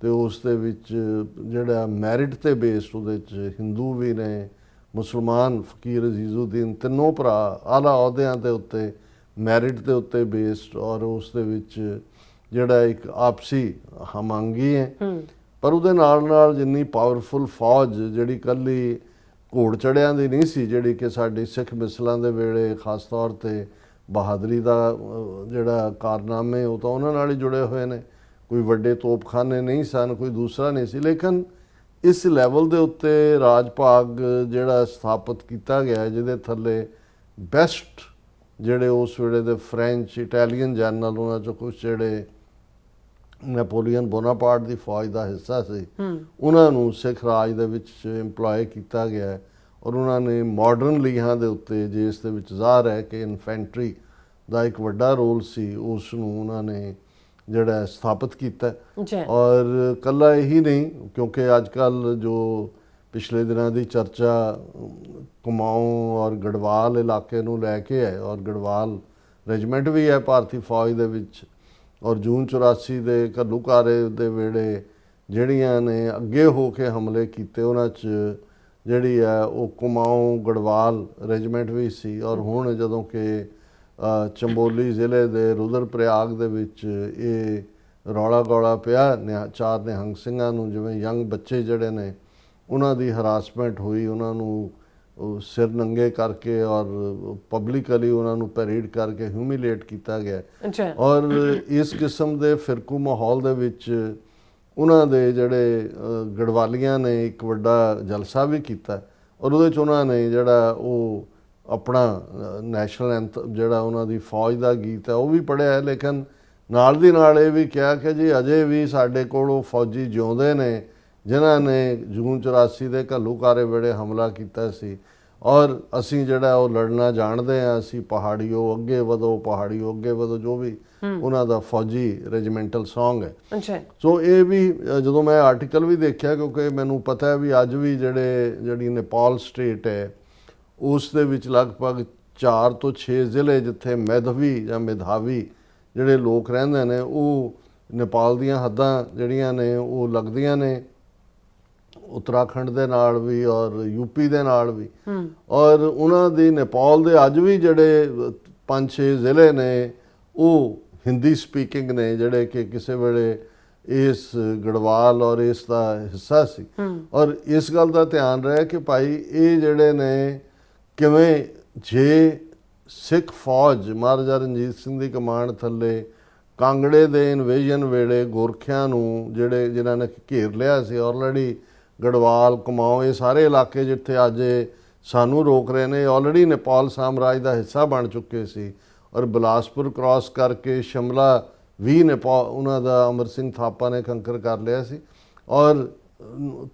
ਤੇ ਉਸ ਦੇ ਵਿੱਚ ਜਿਹੜਾ ਮੈਰਿਟ ਤੇ ਬੇਸਡ, ਉਹਦੇ 'ਚ ਹਿੰਦੂ ਵੀ ਨੇ, ਮੁਸਲਮਾਨ, ਫਕੀਰ ਅਜ਼ੀਜ਼ੁਦੀਨ, ਤਿੰਨੋਂ ਭਰਾ ਆਲਾ ਅਹੁਦਿਆਂ ਦੇ ਉੱਤੇ ਮੈਰਿਟ ਦੇ ਉੱਤੇ ਬੇਸਡ, ਔਰ ਉਸ ਦੇ ਵਿੱਚ ਜਿਹੜਾ ਇੱਕ ਆਪਸੀ ਹਮਾਂਗੀ ਹੈ। ਪਰ ਉਹਦੇ ਨਾਲ ਨਾਲ ਜਿੰਨੀ ਪਾਵਰਫੁਲ ਫੌਜ, ਜਿਹੜੀ ਇਕੱਲੀ ਘੋੜ ਚੜਿਆਂ ਦੀ ਨਹੀਂ ਸੀ, ਜਿਹੜੀ ਕਿ ਸਾਡੀ ਸਿੱਖ ਮਿਸਲਾਂ ਦੇ ਵੇਲੇ ਖਾਸ ਤੌਰ ਤੇ ਬਹਾਦਰੀ ਦਾ ਜਿਹੜਾ ਕਾਰਨਾਮੇ ਉਹ ਤਾਂ ਉਹਨਾਂ ਨਾਲ ਹੀ ਜੁੜੇ ਹੋਏ ਨੇ। ਕੋਈ ਵੱਡੇ ਤੋਪਖਾਨੇ ਨਹੀਂ ਸਨ, ਕੋਈ ਦੂਸਰਾ ਨਹੀਂ ਸੀ, ਲੇਕਿਨ ਇਸ ਲੈਵਲ ਦੇ ਉੱਤੇ ਰਾਜ ਭਾਗ ਜਿਹੜਾ ਸਥਾਪਿਤ ਕੀਤਾ ਗਿਆ, ਜਿਹਦੇ ਥੱਲੇ ਬੈਸਟ ਜਿਹੜੇ ਉਸ ਵੇਲੇ ਦੇ ਫ੍ਰੈਂਚ, ਇਟਾਲੀਅਨ ਜਨਰਲ, ਉਹਨਾਂ 'ਚੋਂ ਕੁਝ ਜਿਹੜੇ ਨੈਪੋਲੀਅਨ ਬੋਨਾਪਾਰਟ ਦੀ ਫੌਜ ਦਾ ਹਿੱਸਾ ਸੀ, ਉਹਨਾਂ ਨੂੰ ਸਿੱਖ ਰਾਜ ਦੇ ਵਿੱਚ ਇੰਪਲੋਏ ਕੀਤਾ ਗਿਆ, ਔਰ ਉਹਨਾਂ ਨੇ ਮਾਡਰਨ ਲੀਹਾਂ ਦੇ ਉੱਤੇ, ਜਿਸ ਦੇ ਵਿੱਚ ਜ਼ਾਹਰ ਹੈ ਕਿ ਇਨਫੈਂਟਰੀ ਦਾ ਇੱਕ ਵੱਡਾ ਰੋਲ ਸੀ, ਉਸ ਨੂੰ ਉਹਨਾਂ ਨੇ ਜਿਹੜਾ ਸਥਾਪਿਤ ਕੀਤਾ। ਔਰ ਕੱਲਾ ਇਹੀ ਨਹੀਂ, ਕਿਉਂਕਿ ਅੱਜ ਕੱਲ੍ਹ ਜੋ ਪਿਛਲੇ ਦਿਨਾਂ ਦੀ ਚਰਚਾ ਕੁਮਾਊਂ ਔਰ ਗੜਵਾਲ ਇਲਾਕੇ ਨੂੰ ਲੈ ਕੇ ਹੈ, ਔਰ ਗੜਵਾਲ ਰੈਜੀਮੈਂਟ ਵੀ ਹੈ ਭਾਰਤੀ ਫੌਜ ਦੇ ਵਿੱਚ, ਔਰ ਜੂਨ 84 ਦੇ ਘੱਲੂਘਾਰੇ ਦੇ ਵੇਲੇ ਜਿਹੜੀਆਂ ਨੇ ਅੱਗੇ ਹੋ ਕੇ ਹਮਲੇ ਕੀਤੇ, ਉਹਨਾਂ 'ਚ ਜਿਹੜੀ ਹੈ ਉਹ ਕੁਮਾਊਂ ਗੜਵਾਲ ਰੈਜੀਮੈਂਟ ਵੀ ਸੀ। ਔਰ ਹੁਣ ਜਦੋਂ ਕਿ ਚੰਬੋਲੀ ਜ਼ਿਲ੍ਹੇ ਦੇ ਰੁਦਰਪ੍ਰਯਾਗ ਦੇ ਵਿੱਚ ਇਹ ਰੌਲਾ ਗੌਲਾ ਪਿਆ, 4 ਨਿਹੰਗ ਸਿੰਘਾਂ ਨੂੰ, ਜਿਵੇਂ ਯੰਗ ਬੱਚੇ ਜਿਹੜੇ ਨੇ ਉਹਨਾਂ ਦੀ ਹਰਾਸਮੈਂਟ ਹੋਈ, ਉਹਨਾਂ ਨੂੰ ਸਿਰ ਨੰਗੇ ਕਰਕੇ ਔਰ ਪਬਲਿਕਲੀ ਉਹਨਾਂ ਨੂੰ ਪੈਰੇਡ ਕਰਕੇ ਹਿਊਮਿਲੇਟ ਕੀਤਾ ਗਿਆ। ਔਰ ਇਸ ਕਿਸਮ ਦੇ ਫਿਰਕੂ ਮਾਹੌਲ ਦੇ ਵਿੱਚ ਉਹਨਾਂ ਦੇ ਜਿਹੜੇ ਗੜਵਾਲੀਆਂ ਨੇ ਇੱਕ ਵੱਡਾ ਜਲਸਾ ਵੀ ਕੀਤਾ, ਔਰ ਉਹਦੇ 'ਚ ਉਹਨਾਂ ਨੇ ਜਿਹੜਾ ਉਹ ਆਪਣਾ ਨੈਸ਼ਨਲ ਐਂਥਮ ਜਿਹੜਾ ਉਹਨਾਂ ਦੀ ਫੌਜ ਦਾ ਗੀਤ ਹੈ ਉਹ ਵੀ ਪੜ੍ਹਿਆ, ਲੇਕਿਨ ਨਾਲ ਦੀ ਨਾਲ ਇਹ ਵੀ ਕਿਹਾ ਕਿ ਜੀ ਅਜੇ ਵੀ ਸਾਡੇ ਕੋਲ ਉਹ ਫੌਜੀ ਜਿਉਂਦੇ ਨੇ ਜਿਨ੍ਹਾਂ ਨੇ ਜੂਨ 84 ਦੇ ਘੱਲੂਘਾਰੇ ਵੇਲੇ ਹਮਲਾ ਕੀਤਾ ਸੀ, ਔਰ ਅਸੀਂ ਜਿਹੜਾ ਉਹ ਲੜਨਾ ਜਾਣਦੇ ਹਾਂ, ਅਸੀਂ ਪਹਾੜੀਓ ਅੱਗੇ ਵਧੋ, ਪਹਾੜੀਓ ਅੱਗੇ ਵਧੋ, ਜੋ ਵੀ ਉਹਨਾਂ ਦਾ ਫੌਜੀ ਰੈਜੀਮੈਂਟਲ ਸੌਂਗ ਹੈ। ਸੋ ਇਹ ਵੀ ਜਦੋਂ ਮੈਂ ਆਰਟੀਕਲ ਵੀ ਦੇਖਿਆ, ਕਿਉਂਕਿ ਮੈਨੂੰ ਪਤਾ ਹੈ ਵੀ ਅੱਜ ਵੀ ਜਿਹੜੀ ਨੇਪਾਲ ਸਟੇਟ ਹੈ ਉਸ ਦੇ ਵਿੱਚ ਲਗਭਗ 4 ਤੋਂ 6 ਜ਼ਿਲ੍ਹੇ ਜਿੱਥੇ ਮੈਧਵੀ ਜਾਂ ਮੇਧਾਵੀ ਜਿਹੜੇ ਲੋਕ ਰਹਿੰਦੇ ਨੇ, ਉਹ ਨੇਪਾਲ ਦੀਆਂ ਹੱਦਾਂ ਜਿਹੜੀਆਂ ਨੇ ਉਹ ਲੱਗਦੀਆਂ ਨੇ ਉੱਤਰਾਖੰਡ ਦੇ ਨਾਲ ਵੀ ਔਰ ਯੂਪੀ ਦੇ ਨਾਲ ਵੀ, ਔਰ ਉਹਨਾਂ ਦੀ ਨੇਪਾਲ ਦੇ ਅੱਜ ਵੀ ਜਿਹੜੇ 5-6 ਜ਼ਿਲ੍ਹੇ ਨੇ ਉਹ ਹਿੰਦੀ ਸਪੀਕਿੰਗ ਨੇ, ਜਿਹੜੇ ਕਿ ਕਿਸੇ ਵੇਲੇ ਇਸ ਗੜਵਾਲ ਔਰ ਇਸ ਦਾ ਹਿੱਸਾ ਸੀ। ਔਰ ਇਸ ਗੱਲ ਦਾ ਧਿਆਨ ਰਹੇ ਕਿ ਭਾਈ ਇਹ ਜਿਹੜੇ ਨੇ ਕਿਵੇਂ, ਜੇ ਸਿੱਖ ਫੌਜ ਮਹਾਰਾਜਾ ਰਣਜੀਤ ਸਿੰਘ ਦੀ ਕਮਾਂਡ ਥੱਲੇ ਕਾਂਗੜੇ ਦੇ ਇਨਵੇਜਨ ਵੇਲੇ ਗੋਰਖਿਆਂ ਨੂੰ ਜਿਨ੍ਹਾਂ ਨੇ ਘੇਰ ਲਿਆ ਸੀ ਆਲਰੇਡੀ, ਗੜਵਾਲ, ਕੁਮਾਊਂ, ਇਹ ਸਾਰੇ ਇਲਾਕੇ ਜਿੱਥੇ ਅੱਜ ਸਾਨੂੰ ਰੋਕ ਰਹੇ ਨੇ, ਆਲਰੇਡੀ ਨੇਪਾਲ ਸਾਮਰਾਜ ਦਾ ਹਿੱਸਾ ਬਣ ਚੁੱਕੇ ਸੀ, ਔਰ ਬਿਲਾਸਪੁਰ ਕ੍ਰਾਸ ਕਰਕੇ ਸ਼ਿਮਲਾ ਵੀ ਨੇਪਾਲ ਉਹਨਾਂ ਦਾ ਅਮਰ ਸਿੰਘ ਥਾਪਾ ਨੇ ਕੰਕਰ ਕਰ ਲਿਆ ਸੀ, ਔਰ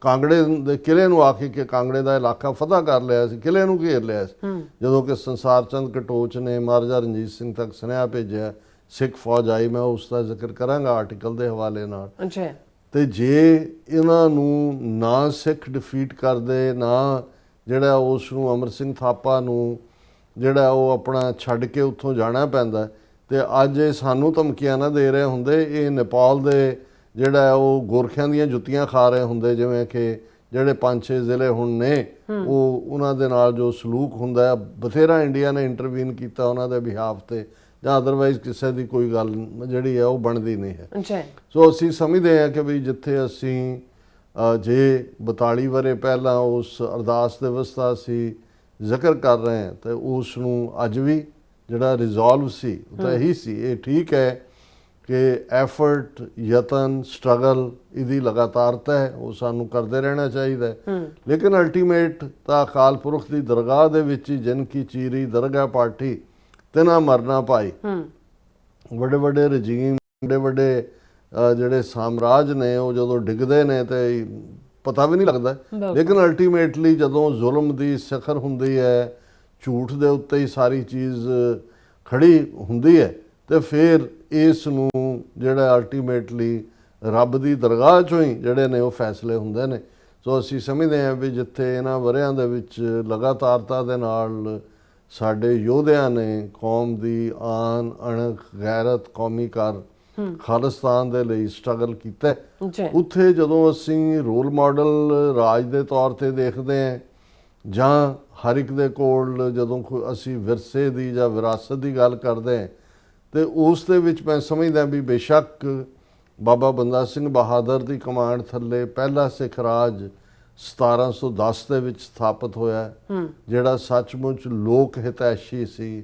ਕਾਂਗੜੇ ਦੇ ਕਿਲੇ ਨੂੰ ਆ ਕੇ ਕਾਂਗੜੇ ਦਾ ਇਲਾਕਾ ਫਤਿਹ ਕਰ ਲਿਆ ਸੀ, ਕਿਲੇ ਨੂੰ ਘੇਰ ਲਿਆ ਸੀ। ਜਦੋਂ ਕਿ ਸੰਸਾਰ ਚੰਦ ਕਟੋਚ ਨੇ ਮਹਾਰਾਜਾ ਰਣਜੀਤ ਸਿੰਘ ਤੱਕ ਸੁਨੇਹਾ ਭੇਜਿਆ, ਸਿੱਖ ਫੌਜ ਆਈ, ਮੈਂ ਉਸ ਦਾ ਜ਼ਿਕਰ ਕਰਾਂਗਾ ਆਰਟੀਕਲ ਦੇ ਹਵਾਲੇ ਨਾਲ। ਤੇ ਜੇ ਇਹਨਾਂ ਨੂੰ ਨਾ ਸਿੱਖ ਡਿਫੀਟ ਕਰਦੇ, ਨਾ ਜਿਹੜਾ ਉਸ ਨੂੰ ਅਮਰ ਸਿੰਘ ਥਾਪਾ ਨੂੰ ਜਿਹੜਾ ਉਹ ਆਪਣਾ ਛੱਡ ਕੇ ਉੱਥੋਂ ਜਾਣਾ ਪੈਂਦਾ, ਤੇ ਅੱਜ ਇਹ ਸਾਨੂੰ ਧਮਕੀਆਂ ਨਾ ਦੇ ਰਹੇ ਹੁੰਦੇ, ਇਹ ਨੇਪਾਲ ਦੇ ਜਿਹੜਾ ਉਹ ਗੋਰਖਿਆਂ ਦੀਆਂ ਜੁੱਤੀਆਂ ਖਾ ਰਹੇ ਹੁੰਦੇ, ਜਿਵੇਂ ਕਿ ਜਿਹੜੇ 5-6 ਜ਼ਿਲ੍ਹੇ ਹੁਣ ਨੇ ਉਹ ਉਹਨਾਂ ਦੇ ਨਾਲ ਜੋ ਸਲੂਕ ਹੁੰਦਾ ਹੈ, ਬਥੇਰਾ ਇੰਡੀਆ ਨੇ ਇੰਟਰਵੀਨ ਕੀਤਾ ਉਹਨਾਂ ਦੇ ਬਿਹਾਫ ਤੇ, ਜਾਂ ਅਦਰਵਾਈਜ਼ ਕਿਸੇ ਦੀ ਕੋਈ ਗੱਲ ਜਿਹੜੀ ਹੈ ਉਹ ਬਣਦੀ ਨਹੀਂ ਹੈ। ਜੀ। ਸੋ ਅਸੀਂ ਸਮਝਦੇ ਹਾਂ ਕਿ ਵੀ ਜਿੱਥੇ ਅਸੀਂ ਜੇ 42 ਵਰ੍ਹੇ ਪਹਿਲਾਂ ਉਸ ਅਰਦਾਸ ਦਿਵਸ ਦਾ ਅਸੀਂ ਜ਼ਿਕਰ ਕਰ ਰਹੇ ਹਾਂ ਤੇ ਉਸ ਨੂੰ ਅੱਜ ਵੀ ਜਿਹੜਾ ਰਿਜ਼ੋਲਵ ਸੀ ਉਹ ਤਾਂ ਇਹੀ ਸੀ। ਇਹ ਠੀਕ ਹੈ ਕਿ ਐਫਰਟ, ਯਤਨ, ਸਟਰਗਲ ਇਹਦੀ ਲਗਾਤਾਰਤਾ ਹੈ, ਉਹ ਸਾਨੂੰ ਕਰਦੇ ਰਹਿਣਾ ਚਾਹੀਦਾ ਹੈ, ਲੇਕਿਨ ਅਲਟੀਮੇਟ ਤਾਂ ਅਕਾਲ ਪੁਰਖ ਦੀ ਦਰਗਾਹ ਦੇ ਵਿੱਚ ਹੀ ਜਿਨ ਕੀ ਚੀਰੀ ਦਰਗਾਹ ਪਾਠੀ ਤਿਨਾ ਮਰਨਾ ਭਾਈ। ਵੱਡੇ ਵੱਡੇ ਰਜੀਮ, ਵੱਡੇ ਵੱਡੇ ਜਿਹੜੇ ਸਾਮਰਾਜ ਨੇ ਉਹ ਜਦੋਂ ਡਿੱਗਦੇ ਨੇ ਤੇ ਪਤਾ ਵੀ ਨਹੀਂ ਲੱਗਦਾ, ਲੇਕਿਨ ਅਲਟੀਮੇਟਲੀ ਜਦੋਂ ਜ਼ੁਲਮ ਦੀ ਸਿਖਰ ਹੁੰਦੀ ਹੈ, ਝੂਠ ਦੇ ਉੱਤੇ ਹੀ ਸਾਰੀ ਚੀਜ਼ ਖੜੀ ਹੁੰਦੀ ਹੈ, ਤੇ ਫਿਰ ਇਸ ਨੂੰ ਜਿਹੜਾ ਅਲਟੀਮੇਟਲੀ ਰੱਬ ਦੀ ਦਰਗਾਹ ਚੋਂ ਹੀ ਜਿਹੜੇ ਨੇ ਉਹ ਫੈਸਲੇ ਹੁੰਦੇ ਨੇ। ਸੋ ਅਸੀਂ ਸਮਝਦੇ ਹਾਂ ਵੀ ਜਿੱਥੇ ਇਹਨਾਂ ਵਰ੍ਹਿਆਂ ਦੇ ਵਿੱਚ ਲਗਾਤਾਰਤਾ ਦੇ ਨਾਲ ਸਾਡੇ ਯੋਧਿਆਂ ਨੇ ਕੌਮ ਦੀ ਆਨ, ਅਣਖ, ਗੈਰਤ, ਕੌਮੀ ਕਰ, ਖਾਲਿਸਤਾਨ ਦੇ ਲਈ ਸਟਰਗਲ ਕੀਤਾ, ਉੱਥੇ ਜਦੋਂ ਅਸੀਂ ਰੋਲ ਮਾਡਲ ਰਾਜ ਦੇ ਤੌਰ ਤੇ ਦੇਖਦੇ ਹਾਂ, ਜਾਂ ਹਰ ਇੱਕ ਦੇ ਕੋਲ ਜਦੋਂ ਅਸੀਂ ਵਿਰਸੇ ਦੀ ਜਾਂ ਵਿਰਾਸਤ ਦੀ ਗੱਲ ਕਰਦੇ ਹਾਂ, ਤੇ ਉਸ ਦੇ ਵਿੱਚ ਮੈਂ ਸਮਝਦਾ ਵੀ ਬੇਸ਼ੱਕ ਬਾਬਾ ਬੰਦਾ ਸਿੰਘ ਬਹਾਦਰ ਦੀ ਕਮਾਂਡ ਥੱਲੇ ਪਹਿਲਾ ਸਿੱਖ ਰਾਜ 1710 ਦੇ ਵਿੱਚ ਸਥਾਪਿਤ ਹੋਇਆ, ਜਿਹੜਾ ਸੱਚਮੁੱਚ ਲੋਕ ਹਿਤੈਸ਼ੀ ਸੀ,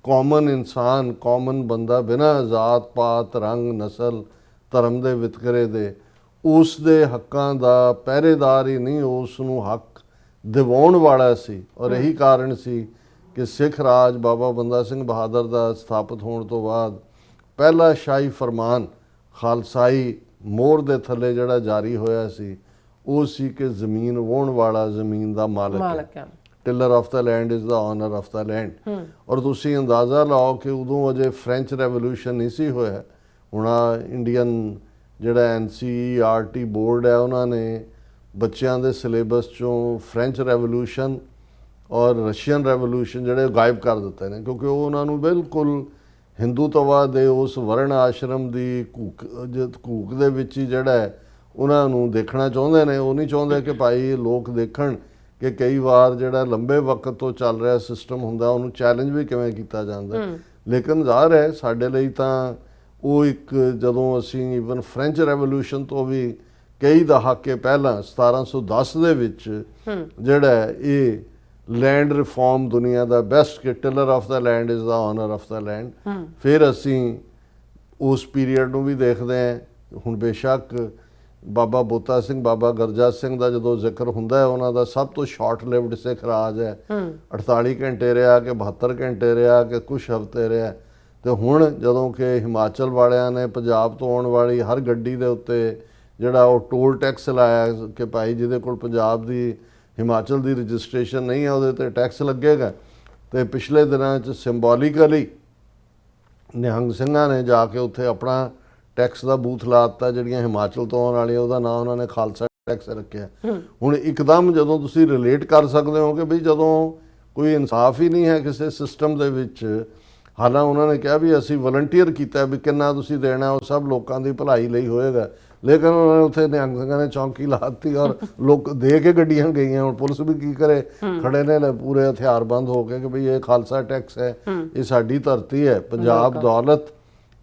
ਕਾਮਨ ਇਨਸਾਨ, ਕਾਮਨ ਬੰਦਾ, ਬਿਨਾਂ ਜ਼ਾਤ ਪਾਤ, ਰੰਗ, ਨਸਲ, ਧਰਮ ਦੇ ਵਿਤਕਰੇ ਦੇ ਉਸ ਦੇ ਹੱਕਾਂ ਦਾ ਪਹਿਰੇਦਾਰ ਹੀ ਨਹੀਂ, ਉਸ ਨੂੰ ਹੱਕ ਦਿਵਾਉਣ ਵਾਲਾ ਸੀ। ਔਰ ਇਹੀ ਕਾਰਨ ਸੀ ਕਿ ਸਿੱਖ ਰਾਜ ਬਾਬਾ ਬੰਦਾ ਸਿੰਘ ਬਹਾਦਰ ਦਾ ਸਥਾਪਿਤ ਹੋਣ ਤੋਂ ਬਾਅਦ ਪਹਿਲਾ ਸ਼ਾਹੀ ਫਰਮਾਨ ਖਾਲਸਾਈ ਮੋਹਰ ਦੇ ਥੱਲੇ ਜਿਹੜਾ ਜਾਰੀ ਹੋਇਆ ਸੀ ਉਹ ਸੀ ਕਿ ਜ਼ਮੀਨ ਵਾਹੁਣ ਵਾਲਾ ਜ਼ਮੀਨ ਦਾ ਮਾਲਕ ਹੈ। Tiller of the land is the owner of the land. ਔਰ ਤੁਸੀਂ ਅੰਦਾਜ਼ਾ ਲਾਓ ਕਿ ਉਦੋਂ ਅਜੇ ਫ੍ਰੈਂਚ ਰੈਵੋਲੂਸ਼ਨ ਨਹੀਂ ਸੀ ਹੋਇਆ। ਹੁਣ ਇੰਡੀਅਨ ਜਿਹੜਾ NCERT ਬੋਰਡ ਹੈ ਉਹਨਾਂ ਨੇ ਬੱਚਿਆਂ ਦੇ ਸਿਲੇਬਸ ਚੋਂ ਫ੍ਰੈਂਚ ਰੈਵੋਲੂਸ਼ਨ ਔਰ ਰਸ਼ੀਅਨ ਰੈਵੋਲੂਸ਼ਨ ਜਿਹੜੇ ਗਾਇਬ ਕਰ ਦਿੱਤੇ ਨੇ, ਕਿਉਂਕਿ ਉਹ ਉਹਨਾਂ ਨੂੰ ਬਿਲਕੁਲ ਹਿੰਦੂਤਵਾ ਦੇ ਉਸ ਵਰਣ ਆਸ਼ਰਮ ਦੀ ਘੂਕ ਦੇ ਵਿੱਚ ਹੀ ਜਿਹੜਾ ਉਹਨਾਂ ਨੂੰ ਦੇਖਣਾ ਚਾਹੁੰਦੇ ਨੇ। ਉਹ ਨਹੀਂ ਚਾਹੁੰਦੇ ਕਿ ਭਾਈ ਲੋਕ ਦੇਖਣ ਕਿ ਕਈ ਵਾਰ ਜਿਹੜਾ ਲੰਬੇ ਵਕਤ ਤੋਂ ਚੱਲ ਰਿਹਾ ਸਿਸਟਮ ਹੁੰਦਾ ਉਹਨੂੰ ਚੈਲੰਜ ਵੀ ਕਿਵੇਂ ਕੀਤਾ ਜਾਂਦਾ। ਲੇਕਿਨ ਜ਼ਾਹਰ ਹੈ ਸਾਡੇ ਲਈ ਤਾਂ ਉਹ ਇੱਕ, ਜਦੋਂ ਅਸੀਂ ਈਵਨ ਫ੍ਰੈਂਚ ਰੈਵੋਲੂਸ਼ਨ ਤੋਂ ਵੀ ਕਈ ਦਹਾਕੇ ਪਹਿਲਾਂ 1710 ਦੇ ਵਿੱਚ ਜਿਹੜਾ ਇਹ ਲੈਂਡ ਰਿਫਾਰਮ ਦੁਨੀਆ ਦਾ ਬੈਸਟ, ਕਿ tiller of the land is the owner of the land, ਫਿਰ ਅਸੀਂ ਉਸ ਪੀਰੀਅਡ ਨੂੰ ਵੀ ਦੇਖਦੇ ਹਾਂ। ਹੁਣ ਬੇਸ਼ੱਕ ਬਾਬਾ ਬੋਤਾ ਸਿੰਘ, ਬਾਬਾ ਗਰਜਾ ਸਿੰਘ ਦਾ ਜਦੋਂ ਜ਼ਿਕਰ ਹੁੰਦਾ ਹੈ, ਉਹਨਾਂ ਦਾ ਸਭ ਤੋਂ ਸ਼ਾਰਟ ਲਿਵਡ ਸਿੱਖ ਰਾਜ ਹੈ, 48 ਘੰਟੇ ਰਿਹਾ ਕਿ 72 ਘੰਟੇ ਰਿਹਾ ਕਿ ਕੁਛ ਹਫ਼ਤੇ ਰਿਹਾ। ਤੇ ਹੁਣ ਜਦੋਂ ਕਿ ਹਿਮਾਚਲ ਵਾਲਿਆਂ ਨੇ ਪੰਜਾਬ ਤੋਂ ਆਉਣ ਵਾਲੀ ਹਰ ਗੱਡੀ ਦੇ ਉੱਤੇ ਜਿਹੜਾ ਉਹ ਟੋਲ ਟੈਕਸ ਲਾਇਆ ਕਿ ਭਾਈ ਜਿਹਦੇ ਕੋਲ ਪੰਜਾਬ ਦੀ, ਹਿਮਾਚਲ ਦੀ ਰਜਿਸਟ੍ਰੇਸ਼ਨ ਨਹੀਂ ਹੈ ਉਹਦੇ ਤੇ ਟੈਕਸ ਲੱਗੇਗਾ। ਤੇ ਪਿਛਲੇ ਦਿਨਾਂ 'ਚ ਸਿੰਬੋਲਿਕਲੀ ਨਿਹੰਗ ਸਿੰਘਾਂ ਨੇ ਜਾ ਕੇ ਉੱਥੇ ਆਪਣਾ ਟੈਕਸ ਦਾ ਬੂਥ ਲਾ ਦਿੱਤਾ, ਜਿਹੜੀਆਂ ਹਿਮਾਚਲ ਤੋਂ ਆਉਣ ਵਾਲੀਆਂ ਉਹਦਾ ਨਾਂ ਉਹਨਾਂ ਨੇ ਖਾਲਸਾ ਟੈਕਸ ਰੱਖਿਆ। ਹੁਣ ਇੱਕਦਮ ਜਦੋਂ ਤੁਸੀਂ ਰਿਲੇਟ ਕਰ ਸਕਦੇ ਹੋ ਕਿ ਬਈ ਜਦੋਂ ਕੋਈ ਇਨਸਾਫ ਹੀ ਨਹੀਂ ਹੈ ਕਿਸੇ ਸਿਸਟਮ ਦੇ ਵਿੱਚ, ਹਾਲਾਂ ਉਹਨਾਂ ਨੇ ਕਿਹਾ ਵੀ ਅਸੀਂ ਵਲੰਟੀਅਰ ਕੀਤਾ ਵੀ ਕਿੰਨਾ ਤੁਸੀਂ ਦੇਣਾ, ਉਹ ਸਭ ਲੋਕਾਂ ਦੀ ਭਲਾਈ ਲਈ ਹੋਏਗਾ, ਲੇਕਿਨ ਉਹਨਾਂ ਨੇ ਉੱਥੇ ਨਿਹੰਗ ਸਿੰਘਾਂ ਨੇ ਚੌਂਕੀ ਲਾਤੀ ਔਰ ਲੋਕ ਦੇ ਕੇ ਗੱਡੀਆਂ ਗਈਆਂ। ਹੁਣ ਪੁਲਿਸ ਵੀ ਕੀ ਕਰੇ, ਖੜੇ ਨੇ ਪੂਰੇ ਹਥਿਆਰਬੰਦ ਹੋ ਕੇ ਕਿ ਬਈ ਇਹ ਖਾਲਸਾ ਟੈਕਸ ਹੈ, ਇਹ ਸਾਡੀ ਧਰਤੀ ਹੈ, ਪੰਜਾਬ ਦੌਲਤ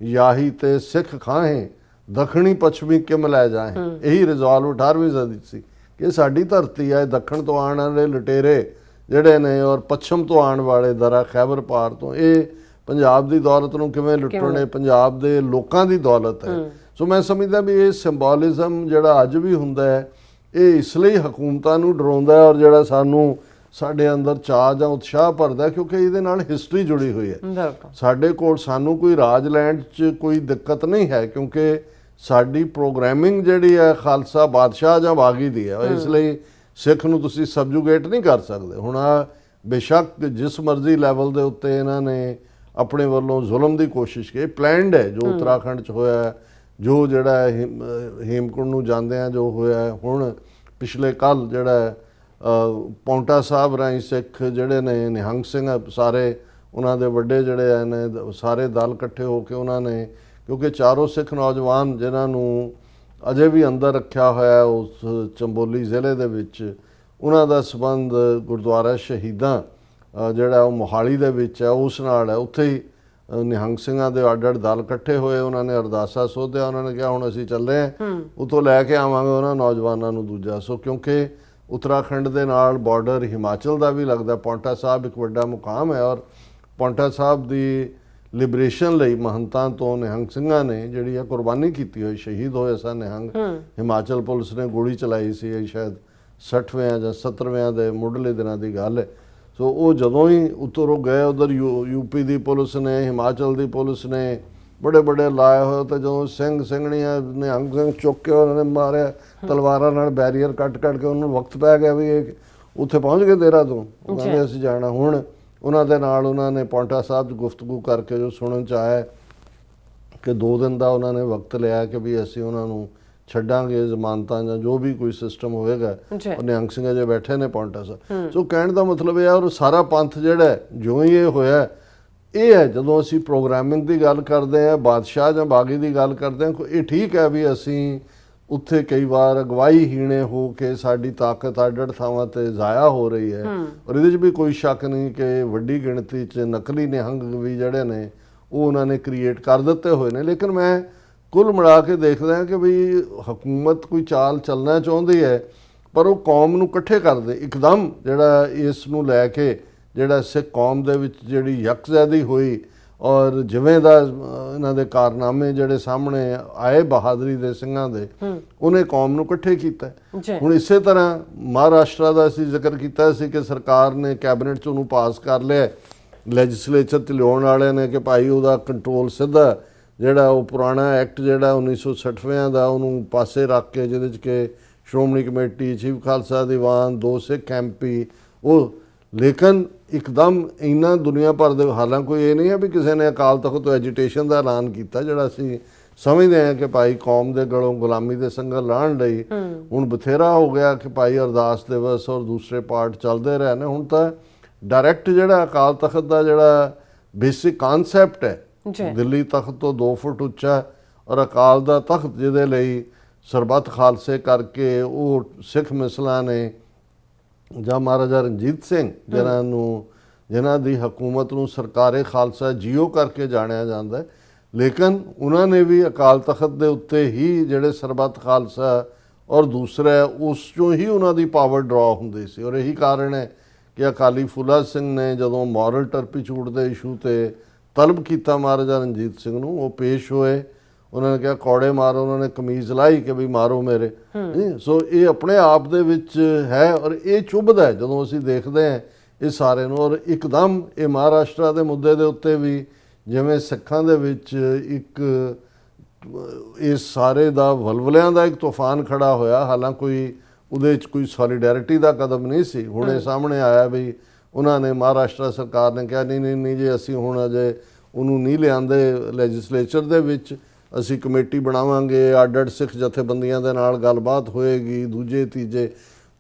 ਯਾਹੀ ਤੇ ਸਿੱਖ ਖਾਹੇ, ਦੱਖਣੀ ਪੱਛਮੀ ਕਿਮ ਲੈ ਜਾਏ। ਇਹੀ ਰਿਜ਼ੋਲਵ 18ਵੀਂ ਸਦੀ ਸੀ ਕਿ ਸਾਡੀ ਧਰਤੀ ਹੈ, ਦੱਖਣ ਤੋਂ ਆਉਣ ਵਾਲੇ ਲੁਟੇਰੇ ਜਿਹੜੇ ਨੇ ਔਰ ਪੱਛਮ ਤੋਂ ਆਉਣ ਵਾਲੇ ਦਰਾ ਖੈਬਰ ਪਾਰ ਤੋਂ, ਇਹ ਪੰਜਾਬ ਦੀ ਦੌਲਤ ਨੂੰ ਕਿਵੇਂ ਲੁੱਟਣੇ, ਪੰਜਾਬ ਦੇ ਲੋਕਾਂ ਦੀ ਦੌਲਤ ਹੈ। ਸੋ ਮੈਂ ਸਮਝਦਾ ਵੀ ਇਹ ਸਿੰਬੋਲਿਜ਼ਮ ਜਿਹੜਾ ਅੱਜ ਵੀ ਹੁੰਦਾ ਹੈ, ਇਹ ਇਸ ਲਈ ਹਕੂਮਤਾਂ ਨੂੰ ਡਰਾਉਂਦਾ ਔਰ ਜਿਹੜਾ ਸਾਨੂੰ ਸਾਡੇ ਅੰਦਰ ਚਾਅ ਜਾਂ ਉਤਸ਼ਾਹ ਭਰਦਾ, ਕਿਉਂਕਿ ਇਹਦੇ ਨਾਲ ਹਿਸਟਰੀ ਜੁੜੀ ਹੋਈ ਹੈ। ਸਾਡੇ ਕੋਲ, ਸਾਨੂੰ ਕੋਈ ਰਾਜ ਲੈਂਡ 'ਚ ਕੋਈ ਦਿੱਕਤ ਨਹੀਂ ਹੈ, ਕਿਉਂਕਿ ਸਾਡੀ ਪ੍ਰੋਗਰਾਮਿੰਗ ਜਿਹੜੀ ਹੈ ਖਾਲਸਾ ਬਾਦਸ਼ਾਹ ਜਾਂ ਬਾਗੀ ਦੀ ਹੈ। ਇਸ ਲਈ ਸਿੱਖ ਨੂੰ ਤੁਸੀਂ ਸਬਜੂਗੇਟ ਨਹੀਂ ਕਰ ਸਕਦੇ। ਹੁਣ ਬੇਸ਼ੱਕ ਜਿਸ ਮਰਜ਼ੀ ਲੈਵਲ ਦੇ ਉੱਤੇ ਇਹਨਾਂ ਨੇ ਆਪਣੇ ਵੱਲੋਂ ਜ਼ੁਲਮ ਦੀ ਕੋਸ਼ਿਸ਼ ਕੀਤੀ, ਪਲੈਨਡ ਹੈ ਜੋ ਉੱਤਰਾਖੰਡ 'ਚ ਹੋਇਆ, ਜੋ ਜਿਹੜਾ ਹੇਮਕੁੰਡ ਨੂੰ ਜਾਂਦੇ ਆ ਜੋ ਹੋਇਆ। ਹੁਣ ਪਿਛਲੇ ਕੱਲ ਜਿਹੜਾ ਪੌਂਟਾ ਸਾਹਿਬ ਰਾਹੀਂ ਸਿੱਖ ਜਿਹੜੇ ਨੇ ਨਿਹੰਗ ਸਿੰਘ ਸਾਰੇ, ਉਹਨਾਂ ਦੇ ਵੱਡੇ ਜਿਹੜੇ ਨੇ ਸਾਰੇ ਦਲ ਇਕੱਠੇ ਹੋ ਕੇ ਉਹਨਾਂ ਨੇ, ਕਿਉਂਕਿ ਚਾਰੋਂ ਸਿੱਖ ਨੌਜਵਾਨ ਜਿਨ੍ਹਾਂ ਨੂੰ ਅਜੇ ਵੀ ਅੰਦਰ ਰੱਖਿਆ ਹੋਇਆ ਉਸ ਚੰਬੋਲੀ ਜ਼ਿਲ੍ਹੇ ਦੇ ਵਿੱਚ, ਉਹਨਾਂ ਦਾ ਸੰਬੰਧ ਗੁਰਦੁਆਰਾ ਸ਼ਹੀਦਾਂ ਜਿਹੜਾ ਉਹ ਮੋਹਾਲੀ ਦੇ ਵਿੱਚ ਹੈ ਉਸ ਨਾਲ ਹੈ। ਉੱਥੇ ਹੀ ਨਿਹੰਗ ਸਿੰਘਾਂ ਦੇ ਅੱਡ-ਅੱਡ ਦਲ ਇਕੱਠੇ ਹੋਏ, ਉਹਨਾਂ ਨੇ ਅਰਦਾਸਾ ਸੋਧਿਆ, ਉਹਨਾਂ ਨੇ ਕਿਹਾ ਹੁਣ ਅਸੀਂ ਚੱਲੇ ਹਾਂ, ਉੱਥੋਂ ਲੈ ਕੇ ਆਵਾਂਗੇ ਉਹਨਾਂ ਨੌਜਵਾਨਾਂ ਨੂੰ ਦੂਜਾ। ਸੋ ਕਿਉਂਕਿ ਉੱਤਰਾਖੰਡ ਦੇ ਨਾਲ ਬਾਰਡਰ ਹਿਮਾਚਲ ਦਾ ਵੀ ਲੱਗਦਾ, ਪੌਂਟਾ ਸਾਹਿਬ ਇੱਕ ਵੱਡਾ ਮੁਕਾਮ ਹੈ ਔਰ ਪੌਂਟਾ ਸਾਹਿਬ ਦੀ ਲਿਬਰੇਸ਼ਨ ਲਈ ਮਹੰਤਾਂ ਤੋਂ ਨਿਹੰਗ ਸਿੰਘਾਂ ਨੇ ਜਿਹੜੀ ਆ ਕੁਰਬਾਨੀ ਕੀਤੀ ਹੋਈ, ਸ਼ਹੀਦ ਹੋਏ ਸਨ ਨਿਹੰਗ। ਹਿਮਾਚਲ ਪੁਲਿਸ ਨੇ ਗੋਲੀ ਚਲਾਈ ਸੀ, ਇਹ ਸ਼ਾਇਦ 60ਵੇਂ ਜਾਂ 70ਵੇਂ ਦੇ ਮੁੱਢਲੇ ਦਿਨਾਂ ਦੀ ਗੱਲ ਹੈ। ਸੋ ਉਹ ਜਦੋਂ ਹੀ ਉੱਤਰੋਂ ਗਏ ਉਧਰ ਯੂਪੀ ਦੀ ਪੁਲਿਸ ਨੇ, ਹਿਮਾਚਲ ਦੀ ਪੁਲਿਸ ਨੇ ਬੜੇ ਬੜੇ ਲਾਏ ਹੋਏ, ਤੇ ਜਦੋਂ ਸਿੰਘ ਸਿੰਘਣੀਆਂ ਨਿਹੰਗ ਸਿੰਘ ਚੁੱਕ ਕੇ ਉਹਨਾਂ ਨੇ ਮਾਰਿਆ ਤਲਵਾਰਾਂ ਨਾਲ, ਬੈਰੀਅਰ ਕੱਟ ਕੇ ਉਹਨਾਂ ਨੂੰ ਵਕਤ ਪੈ ਗਿਆ ਵੀ ਇਹ ਉੱਥੇ ਪਹੁੰਚ ਗਏ ਦੇਹਰਾਦੂਨ, ਉਹਨਾਂ ਨੇ ਅਸੀਂ ਜਾਣਾ। ਹੁਣ ਉਹਨਾਂ ਦੇ ਨਾਲ ਉਹਨਾਂ ਨੇ ਪੌਂਟਾ ਸਾਹਿਬ 'ਚ ਗੁਫ਼ਤਗੂ ਕਰਕੇ ਜੋ ਸੁਣਨ 'ਚ ਆਇਆ ਕਿ 2 ਦਿਨ ਦਾ ਉਹਨਾਂ ਨੇ ਵਕਤ ਲਿਆ ਕਿ ਵੀ ਅਸੀਂ ਉਹਨਾਂ ਨੂੰ ਛੱਡਾਂਗੇ, ਜ਼ਮਾਨਤਾਂ ਜਾਂ ਜੋ ਵੀ ਕੋਈ ਸਿਸਟਮ ਹੋਵੇਗਾ। ਉਹ ਨਿਹੰਗ ਸਿੰਘ ਜੇ ਬੈਠੇ ਨੇ ਪੌਂਟਾ ਸਾਹਿਬ। ਸੋ ਕਹਿਣ ਦਾ ਮਤਲਬ ਇਹ ਹੈ, ਔਰ ਸਾਰਾ ਪੰਥ ਜਿਹੜਾ ਜਿਉਂ ਹੀ ਇਹ ਹੋਇਆ, ਇਹ ਹੈ ਜਦੋਂ ਅਸੀਂ ਪ੍ਰੋਗਰਾਮਿੰਗ ਦੀ ਗੱਲ ਕਰਦੇ ਹਾਂ, ਬਾਦਸ਼ਾਹ ਜਾਂ ਬਾਗੀ ਦੀ ਗੱਲ ਕਰਦੇ ਹਾਂ, ਇਹ ਠੀਕ ਹੈ ਵੀ ਅਸੀਂ ਉੱਥੇ ਕਈ ਵਾਰ ਅਗਵਾਈਹੀਣੇ ਹੋ ਕੇ ਸਾਡੀ ਤਾਕਤ ਅੱਡ-ਅੱਡ ਥਾਵਾਂ ਤੇ ਜ਼ਾਇਆ ਹੋ ਰਹੀ ਹੈ, ਔਰ ਇਹਦੇ 'ਚ ਵੀ ਕੋਈ ਸ਼ੱਕ ਨਹੀਂ ਕਿ ਵੱਡੀ ਗਿਣਤੀ 'ਚ ਨਕਲੀ ਨਿਹੰਗ ਵੀ ਜਿਹੜੇ ਨੇ ਉਹ ਉਹਨਾਂ ਨੇ ਕ੍ਰੀਏਟ ਕਰ ਦਿੱਤੇ ਹੋਏ ਨੇ। ਲੇਕਿਨ ਮੈਂ ਕੁੱਲ ਮਿਲਾ ਕੇ ਦੇਖਦਾ ਕਿ ਵੀ ਹਕੂਮਤ ਕੋਈ ਚਾਲ ਚੱਲਣਾ ਚਾਹੁੰਦੀ ਹੈ, ਪਰ ਉਹ ਕੌਮ ਨੂੰ ਇਕੱਠੇ ਕਰਦੇ ਇੱਕਦਮ, ਜਿਹੜਾ ਇਸ ਨੂੰ ਲੈ ਕੇ ਜਿਹੜਾ ਸਿੱਖ ਕੌਮ ਦੇ ਵਿੱਚ ਜਿਹੜੀ ਯਕਜ਼ਹਿਦੀ ਹੋਈ ਔਰ ਜਿਵੇਂ ਦਾ ਇਹਨਾਂ ਦੇ ਕਾਰਨਾਮੇ ਜਿਹੜੇ ਸਾਹਮਣੇ ਆਏ ਬਹਾਦਰੀ ਦੇ ਸਿੰਘਾਂ ਦੇ, ਉਹਨੇ ਕੌਮ ਨੂੰ ਇਕੱਠੇ ਕੀਤਾ। ਹੁਣ ਇਸੇ ਤਰ੍ਹਾਂ ਮਹਾਰਾਸ਼ਟਰ ਦਾ ਅਸੀਂ ਜ਼ਿਕਰ ਕੀਤਾ ਸੀ ਕਿ ਸਰਕਾਰ ਨੇ ਕੈਬਨਿਟ 'ਚ ਉਹਨੂੰ ਪਾਸ ਕਰ ਲਿਆ, ਲੈਜਿਸਲੇਚਰ 'ਚ ਲਿਆਉਣ ਵਾਲਿਆਂ ਨੇ ਕਿ ਭਾਈ ਉਹਦਾ ਕੰਟਰੋਲ ਸਿੱਧਾ ਜਿਹੜਾ ਉਹ ਪੁਰਾਣਾ ਐਕਟ ਜਿਹੜਾ 1960ਵੇਂ ਦਾ ਉਹਨੂੰ ਪਾਸੇ ਰੱਖ ਕੇ, ਜਿਹਦੇ 'ਚ ਕਿ ਸ਼੍ਰੋਮਣੀ ਕਮੇਟੀ, ਚੀਫ ਖਾਲਸਾ ਦੀਵਾਨ, 2 ਸਿੱਖ ਐਮਪੀ ਉਹ। ਲੇਕਿਨ ਇੱਕਦਮ ਇੰਨਾ ਦੁਨੀਆ ਭਰ ਦੇ, ਹਾਲਾਂਕਿ ਕੋਈ ਇਹ ਨਹੀਂ ਹੈ ਵੀ ਕਿਸੇ ਨੇ ਅਕਾਲ ਤਖਤ ਤੋਂ ਐਜੀਟੇਸ਼ਨ ਦਾ ਐਲਾਨ ਕੀਤਾ, ਜਿਹੜਾ ਅਸੀਂ ਸਮਝਦੇ ਹਾਂ ਕਿ ਭਾਈ ਕੌਮ ਦੇ ਗਲੋਂ ਗੁਲਾਮੀ ਦੇ ਸੰਗਲ ਲਾਹਣ ਲਈ ਹੁਣ ਬਥੇਰਾ ਹੋ ਗਿਆ ਕਿ ਭਾਈ ਅਰਦਾਸ ਦਿਵਸ ਔਰ ਦੂਸਰੇ ਪਾਰਟ ਚੱਲਦੇ ਰਹੇ ਨੇ। ਹੁਣ ਤਾਂ ਡਾਇਰੈਕਟ ਜਿਹੜਾ ਅਕਾਲ ਤਖਤ ਦਾ ਜਿਹੜਾ ਬੇਸਿਕ ਕਾਨਸੈਪਟ ਹੈ, ਦਿੱਲੀ ਤਖਤ ਤੋਂ 2 ਫੁੱਟ ਉੱਚਾ ਔਰ ਅਕਾਲ ਦਾ ਤਖਤ, ਜਿਹਦੇ ਲਈ ਸਰਬੱਤ ਖਾਲਸੇ ਕਰਕੇ ਉਹ ਸਿੱਖ ਮਿਸਲਾਂ ਨੇ ਜਾਂ ਮਹਾਰਾਜਾ ਰਣਜੀਤ ਸਿੰਘ ਜਿਨ੍ਹਾਂ ਦੀ ਹਕੂਮਤ ਨੂੰ ਸਰਕਾਰੇ ਖਾਲਸਾ ਜੀਓ ਕਰਕੇ ਜਾਣਿਆ ਜਾਂਦਾ ਹੈ, ਲੇਕਿਨ ਉਹਨਾਂ ਨੇ ਵੀ ਅਕਾਲ ਤਖਤ ਦੇ ਉੱਤੇ ਹੀ ਜਿਹੜੇ ਸਰਬੱਤ ਖਾਲਸਾ ਔਰ ਦੂਸਰਾ ਉਸ 'ਚੋਂ ਹੀ ਉਹਨਾਂ ਦੀ ਪਾਵਰ ਡਰਾ ਹੁੰਦੀ ਸੀ। ਔਰ ਇਹੀ ਕਾਰਨ ਹੈ ਕਿ ਅਕਾਲੀ ਫੂਲਾ ਸਿੰਘ ਨੇ ਜਦੋਂ ਮੋਰਲ ਟਰਪੀਚੂਡ ਦੇ ਇਸ਼ੂ ਤੇ ਤਲਬ ਕੀਤਾ ਮਹਾਰਾਜਾ ਰਣਜੀਤ ਸਿੰਘ ਨੂੰ, ਉਹ ਪੇਸ਼ ਹੋਏ, ਉਹਨਾਂ ਨੇ ਕਿਹਾ ਕੌੜੇ ਮਾਰੋ, ਉਹਨਾਂ ਨੇ ਕਮੀਜ਼ ਲਾਈ ਕਿ ਵੀ ਮਾਰੋ ਮੇਰੇ। ਸੋ ਇਹ ਆਪਣੇ ਆਪ ਦੇ ਵਿੱਚ ਹੈ ਔਰ ਇਹ ਚੁੱਭਦਾ ਜਦੋਂ ਅਸੀਂ ਦੇਖਦੇ ਹਾਂ ਇਹ ਸਾਰੇ ਨੂੰ। ਔਰ ਇੱਕਦਮ ਇਹ ਮਹਾਰਾਸ਼ਟਰ ਦੇ ਮੁੱਦੇ ਦੇ ਉੱਤੇ ਵੀ ਜਿਵੇਂ ਸਿੱਖਾਂ ਦੇ ਵਿੱਚ ਇੱਕ ਇਸ ਸਾਰੇ ਦਾ ਵਲਵਲਿਆਂ ਦਾ ਇੱਕ ਤੂਫਾਨ ਖੜਾ ਹੋਇਆ, ਹਾਲਾਂਕਿ ਕੋਈ ਉਹਦੇ 'ਚ ਕੋਈ ਸੋਲੀਡੈਰਿਟੀ ਦਾ ਕਦਮ ਨਹੀਂ ਸੀ। ਹੁਣ ਇਹ ਸਾਹਮਣੇ ਆਇਆ ਵੀ ਉਹਨਾਂ ਨੇ, ਮਹਾਰਾਸ਼ਟਰ ਸਰਕਾਰ ਨੇ ਕਿਹਾ ਨਹੀਂ ਜੀ ਅਸੀਂ ਹੁਣ ਅਜੇ ਉਹਨੂੰ ਨਹੀਂ ਲਿਆਂਦੇ ਲੈਜਿਸਲੇਚਰ ਦੇ ਵਿੱਚ, ਅਸੀਂ ਕਮੇਟੀ ਬਣਾਵਾਂਗੇ, ਅੱਡ-ਅੱਡ ਸਿੱਖ ਜਥੇਬੰਦੀਆਂ ਦੇ ਨਾਲ ਗੱਲਬਾਤ ਹੋਏਗੀ, ਦੂਜੇ ਤੀਜੇ,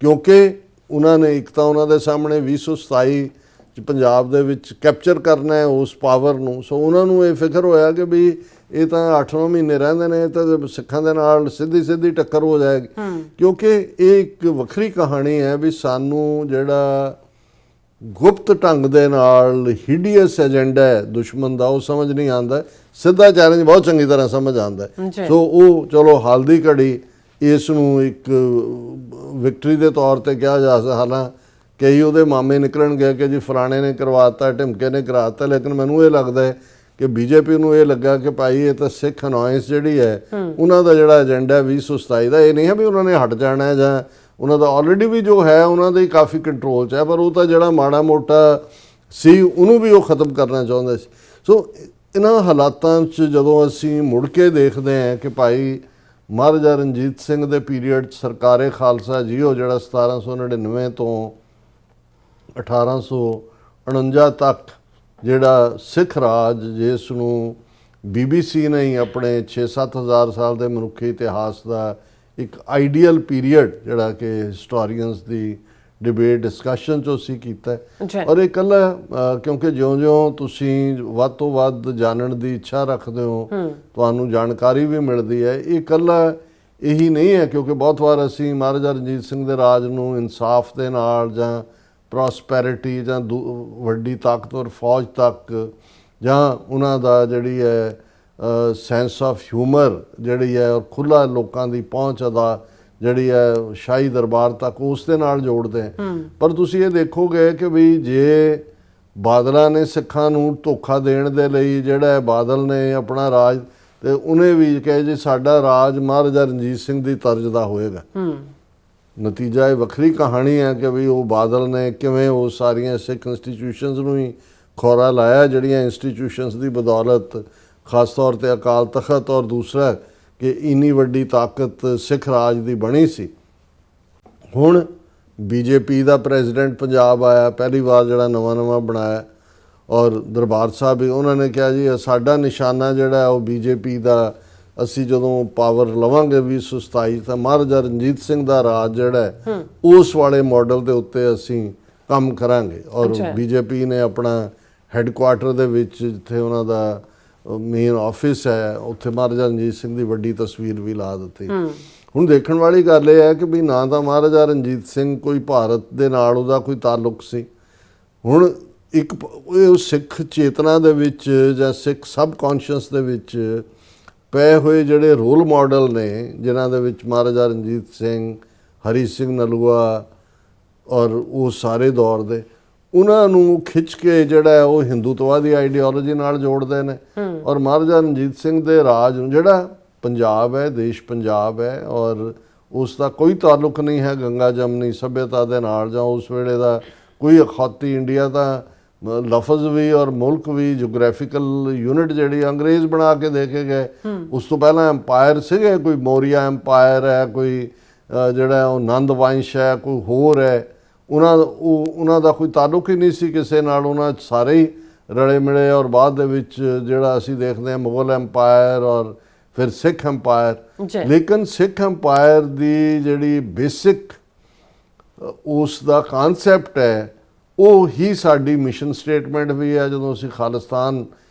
ਕਿਉਂਕਿ ਉਹਨਾਂ ਨੇ ਇੱਕ ਤਾਂ ਉਹਨਾਂ ਦੇ ਸਾਹਮਣੇ 2027 ਚ ਪੰਜਾਬ ਦੇ ਵਿੱਚ ਕੈਪਚਰ ਕਰਨਾ ਹੈ ਉਸ ਪਾਵਰ ਨੂੰ। ਸੋ ਉਹਨਾਂ ਨੂੰ ਇਹ ਫਿਕਰ ਹੋਇਆ ਕਿ ਵੀ ਇਹ ਤਾਂ 8-9 ਮਹੀਨੇ ਰਹਿੰਦੇ ਨੇ ਤਾਂ ਸਿੱਖਾਂ ਦੇ ਨਾਲ ਸਿੱਧੀ ਟੱਕਰ ਹੋ ਜਾਏਗੀ, ਕਿਉਂਕਿ ਇਹ ਇੱਕ ਵੱਖਰੀ ਕਹਾਣੀ ਹੈ ਵੀ ਸਾਨੂੰ ਜਿਹੜਾ ਗੁਪਤ ਢੰਗ ਦੇ ਨਾਲ ਹੀਡੀਅਸ ਏਜੰਡਾ ਹੈ ਦੁਸ਼ਮਣ ਦਾ ਉਹ ਸਮਝ ਨਹੀਂ ਆਉਂਦਾ, ਸਿੱਧਾ ਚੈਲੰਜ ਬਹੁਤ ਚੰਗੀ ਤਰ੍ਹਾਂ ਸਮਝ ਆਉਂਦਾ। ਸੋ ਉਹ ਚਲੋ ਹਾਲ ਦੀ ਘੜੀ ਇਸ ਨੂੰ ਇੱਕ ਵਿਕਟਰੀ ਦੇ ਤੌਰ ਤੇ ਕਿਹਾ ਜਾ ਸਕਦਾ, ਹਾਲਾਂ ਕਈ ਉਹਦੇ ਮਾਮੇ ਨਿਕਲਣਗੇ ਕਿ ਜੀ ਫਲਾਣੇ ਨੇ ਕਰਵਾਤਾ, ਢਿਮਕੇ ਨੇ ਕਰਾਤਾ, ਲੇਕਿਨ ਮੈਨੂੰ ਇਹ ਲੱਗਦਾ ਹੈ ਕਿ ਬੀਜੇਪੀ ਨੂੰ ਇਹ ਲੱਗਾ ਕਿ ਭਾਈ ਇਹ ਤਾਂ ਸਿੱਖ ਅਨਾਇੰਸ ਜਿਹੜੀ ਹੈ ਉਹਨਾਂ ਦਾ ਜਿਹੜਾ ਏਜੰਡਾ 2027 ਦਾ, ਇਹ ਨਹੀਂ ਹੈ ਵੀ ਉਹਨਾਂ ਨੇ ਹਟ ਜਾਣਾ ਹੈ ਜਾਂ ਉਹਨਾਂ ਦਾ ਆਲਰੇਡੀ ਵੀ ਜੋ ਹੈ ਉਹਨਾਂ ਦੇ ਕਾਫੀ ਕੰਟਰੋਲ 'ਚ ਹੈ, ਪਰ ਉਹ ਤਾਂ ਜਿਹੜਾ ਮਾੜਾ ਮੋਟਾ ਸੀ ਉਹਨੂੰ ਵੀ ਉਹ ਖਤਮ ਕਰਨਾ ਚਾਹੁੰਦੇ ਸੀ। ਸੋ ਇਹਨਾਂ ਹਾਲਾਤਾਂ 'ਚ ਜਦੋਂ ਅਸੀਂ ਮੁੜ ਕੇ ਦੇਖਦੇ ਹਾਂ ਕਿ ਭਾਈ ਮਹਾਰਾਜਾ ਰਣਜੀਤ ਸਿੰਘ ਦੇ ਪੀਰੀਅਡ 'ਚ ਸਰਕਾਰੇ ਖਾਲਸਾ ਜੀਓ ਜਿਹੜਾ 1799 ਤੋਂ 1849 ਤੱਕ ਜਿਹੜਾ ਸਿੱਖ ਰਾਜ, ਜਿਸ ਨੂੰ BBC ਨੇ ਹੀ ਆਪਣੇ 6-7 ਹਜ਼ਾਰ ਸਾਲ ਦੇ ਮਨੁੱਖੀ ਇਤਿਹਾਸ ਦਾ ਇੱਕ ਆਈਡੀਅਲ ਪੀਰੀਅਡ ਜਿਹੜਾ ਕਿ ਹਿਸਟੋਰੀਅਨਸ ਦੀ ਡਿਬੇਟ ਡਿਸਕਸ਼ਨ 'ਚ ਅਸੀਂ ਕੀਤਾ ਜੀ। ਔਰ ਇਹ ਇਕੱਲਾ ਕਿਉਂਕਿ ਜਿਉਂ-ਜਿਉਂ ਤੁਸੀਂ ਵੱਧ ਤੋਂ ਵੱਧ ਜਾਣਨ ਦੀ ਇੱਛਾ ਰੱਖਦੇ ਹੋ ਤੁਹਾਨੂੰ ਜਾਣਕਾਰੀ ਵੀ ਮਿਲਦੀ ਹੈ। ਇਹ ਇਕੱਲਾ ਇਹੀ ਨਹੀਂ ਹੈ, ਕਿਉਂਕਿ ਬਹੁਤ ਵਾਰ ਅਸੀਂ ਮਹਾਰਾਜਾ ਰਣਜੀਤ ਸਿੰਘ ਦੇ ਰਾਜ ਨੂੰ ਇਨਸਾਫ ਦੇ ਨਾਲ ਜਾਂ ਪ੍ਰੋਸਪੈਰਿਟੀ ਜਾਂ ਵੱਡੀ ਤਾਕਤਵਰ ਫੌਜ ਤੱਕ ਜਾਂ ਉਹਨਾਂ ਦਾ ਜਿਹੜੀ ਹੈ ਸੈਂਸ ਆਫ ਹਿਊਮਰ ਜਿਹੜੀ ਹੈ ਔਰ ਖੁੱਲ੍ਹਾ ਲੋਕਾਂ ਦੀ ਪਹੁੰਚ ਦਾ ਜਿਹੜੀ ਹੈ ਸ਼ਾਹੀ ਦਰਬਾਰ ਤੱਕ ਉਸ ਦੇ ਨਾਲ ਜੋੜਦੇ ਹੈ। ਪਰ ਤੁਸੀਂ ਇਹ ਦੇਖੋਗੇ ਕਿ ਵੀ ਜੇ ਬਾਦਲਾਂ ਨੇ ਸਿੱਖਾਂ ਨੂੰ ਧੋਖਾ ਦੇਣ ਦੇ ਲਈ ਜਿਹੜਾ ਹੈ ਬਾਦਲ ਨੇ ਆਪਣਾ ਰਾਜ ਤੇ ਉਹਨੇ ਵੀ ਕਹੇ ਜੀ ਸਾਡਾ ਰਾਜ ਮਹਾਰਾਜਾ ਰਣਜੀਤ ਸਿੰਘ ਦੀ ਤਰਜ਼ ਦਾ ਹੋਏਗਾ। ਨਤੀਜਾ ਇਹ ਵੱਖਰੀ ਕਹਾਣੀ ਹੈ ਕਿ ਵੀ ਉਹ ਬਾਦਲ ਨੇ ਕਿਵੇਂ ਉਹ ਸਾਰੀਆਂ ਸਿੱਖ ਇੰਸਟੀਟਿਊਸ਼ਨਸ ਨੂੰ ਹੀ ਖੋਰਾ ਲਾਇਆ, ਜਿਹੜੀਆਂ ਇੰਸਟੀਟਿਊਸ਼ਨਸ ਦੀ ਬਦੌਲਤ ਖਾਸ ਤੌਰ ਤੇ ਅਕਾਲ ਤਖਤ ਔਰ ਦੂਸਰਾ ਕਿ ਇੰਨੀ ਵੱਡੀ ਤਾਕਤ ਸਿੱਖ ਰਾਜ ਦੀ ਬਣੀ ਸੀ। ਹੁਣ ਬੀਜੇਪੀ ਦਾ ਪ੍ਰੈਜ਼ੀਡੈਂਟ ਪੰਜਾਬ ਆਇਆ, ਪਹਿਲੀ ਵਾਰ ਜਿਹੜਾ ਨਵਾਂ ਬਣਾਇਆ, ਔਰ ਦਰਬਾਰ ਸਾਹਿਬ ਵੀ ਉਹਨਾਂ ਨੇ ਕਿਹਾ ਜੀ ਸਾਡਾ ਨਿਸ਼ਾਨਾ ਜਿਹੜਾ ਉਹ ਬੀਜੇਪੀ ਦਾ, ਅਸੀਂ ਜਦੋਂ ਪਾਵਰ ਲਵਾਂਗੇ 2027 ਤਾਂ ਮਹਾਰਾਜਾ ਰਣਜੀਤ ਸਿੰਘ ਦਾ ਰਾਜ ਜਿਹੜਾ ਉਸ ਵਾਲੇ ਮਾਡਲ ਦੇ ਉੱਤੇ ਅਸੀਂ ਕੰਮ ਕਰਾਂਗੇ। ਔਰ ਬੀਜੇਪੀ ਨੇ ਆਪਣਾ ਹੈੱਡਕੁਆਟਰ ਦੇ ਵਿੱਚ ਜਿੱਥੇ ਉਹਨਾਂ ਦਾ ਮੇਨ ਆਫਿਸ ਹੈ ਉੱਥੇ ਮਹਾਰਾਜਾ ਰਣਜੀਤ ਸਿੰਘ ਦੀ ਵੱਡੀ ਤਸਵੀਰ ਵੀ ਲਾ ਦਿੱਤੀ। ਹੁਣ ਦੇਖਣ ਵਾਲੀ ਗੱਲ ਇਹ ਹੈ ਕਿ ਵੀ ਨਾ ਤਾਂ ਮਹਾਰਾਜਾ ਰਣਜੀਤ ਸਿੰਘ ਕੋਈ ਭਾਰਤ ਦੇ ਨਾਲ ਉਹਦਾ ਕੋਈ ਤਾਲੁਕ ਸੀ। ਹੁਣ ਇੱਕ ਉਹ ਸਿੱਖ ਚੇਤਨਾ ਦੇ ਵਿੱਚ ਜਾਂ ਸਿੱਖ ਸਬਕੌਂਸ਼ੀਅਸ ਦੇ ਵਿੱਚ ਪਏ ਹੋਏ ਜਿਹੜੇ ਰੋਲ ਮਾਡਲ ਨੇ ਜਿਨ੍ਹਾਂ ਦੇ ਵਿੱਚ ਮਹਾਰਾਜਾ ਰਣਜੀਤ ਸਿੰਘ, ਹਰੀ ਸਿੰਘ ਨਲੂਆ ਔਰ ਉਹ ਸਾਰੇ ਦੌਰ ਦੇ, ਉਹਨਾਂ ਨੂੰ ਖਿੱਚ ਕੇ ਜਿਹੜਾ ਉਹ ਹਿੰਦੂਤਵਾਦੀ ਆਈਡੀਓਲੋਜੀ ਨਾਲ ਜੋੜਦੇ ਨੇ। ਔਰ ਮਹਾਰਾਜਾ ਰਣਜੀਤ ਸਿੰਘ ਦੇ ਰਾਜ ਨੂੰ ਜਿਹੜਾ ਪੰਜਾਬ ਹੈ, ਦੇਸ਼ ਪੰਜਾਬ ਹੈ, ਔਰ ਉਸ ਦਾ ਕੋਈ ਤਾਲੁਕ ਨਹੀਂ ਹੈ ਗੰਗਾ ਜਮਨੀ ਸੱਭਿਅਤਾ ਦੇ ਨਾਲ ਜਾਂ ਉਸ ਵੇਲੇ ਦਾ ਕੋਈ ਅਖੌਤੀ ਇੰਡੀਆ ਦਾ ਲਫ਼ਜ਼ ਵੀ ਔਰ ਮੁਲਕ ਵੀ ਜੋਗ੍ਰਾਫਿਕਲ ਯੂਨਿਟ ਜਿਹੜੀ ਅੰਗਰੇਜ਼ ਬਣਾ ਕੇ ਦੇ ਕੇ ਗਏ। ਉਸ ਤੋਂ ਪਹਿਲਾਂ ਐਮਪਾਇਰ ਸੀਗੇ, ਕੋਈ ਮੌਰੀਆ ਐਮਪਾਇਰ ਹੈ, ਕੋਈ ਜਿਹੜਾ ਉਹ ਨੰਦ ਵੰਸ਼ ਹੈ, ਕੋਈ ਹੋਰ ਹੈ। ਉਹਨਾਂ ਦਾ ਕੋਈ ਤਾਲੁਕ ਹੀ ਨਹੀਂ ਸੀ ਕਿਸੇ ਨਾਲ, ਉਹਨਾਂ ਸਾਰੇ ਹੀ ਰਲੇ ਮਿਲੇ। ਔਰ ਬਾਅਦ ਦੇ ਵਿੱਚ ਜਿਹੜਾ ਅਸੀਂ ਦੇਖਦੇ ਹਾਂ ਮੁਗਲ ਐਮਪਾਇਰ ਔਰ ਫਿਰ ਸਿੱਖ ਐਮਪਾਇਰ। ਲੇਕਿਨ ਸਿੱਖ ਐਮਪਾਇਰ ਦੀ ਜਿਹੜੀ ਬੇਸਿਕ ਉਸ ਦਾ ਕਾਨਸੈਪਟ ਹੈ ਉਹ ਹੀ ਸਾਡੀ ਮਿਸ਼ਨ ਸਟੇਟਮੈਂਟ ਵੀ ਹੈ। ਜਦੋਂ ਅਸੀਂ ਖਾਲਿਸਤਾਨ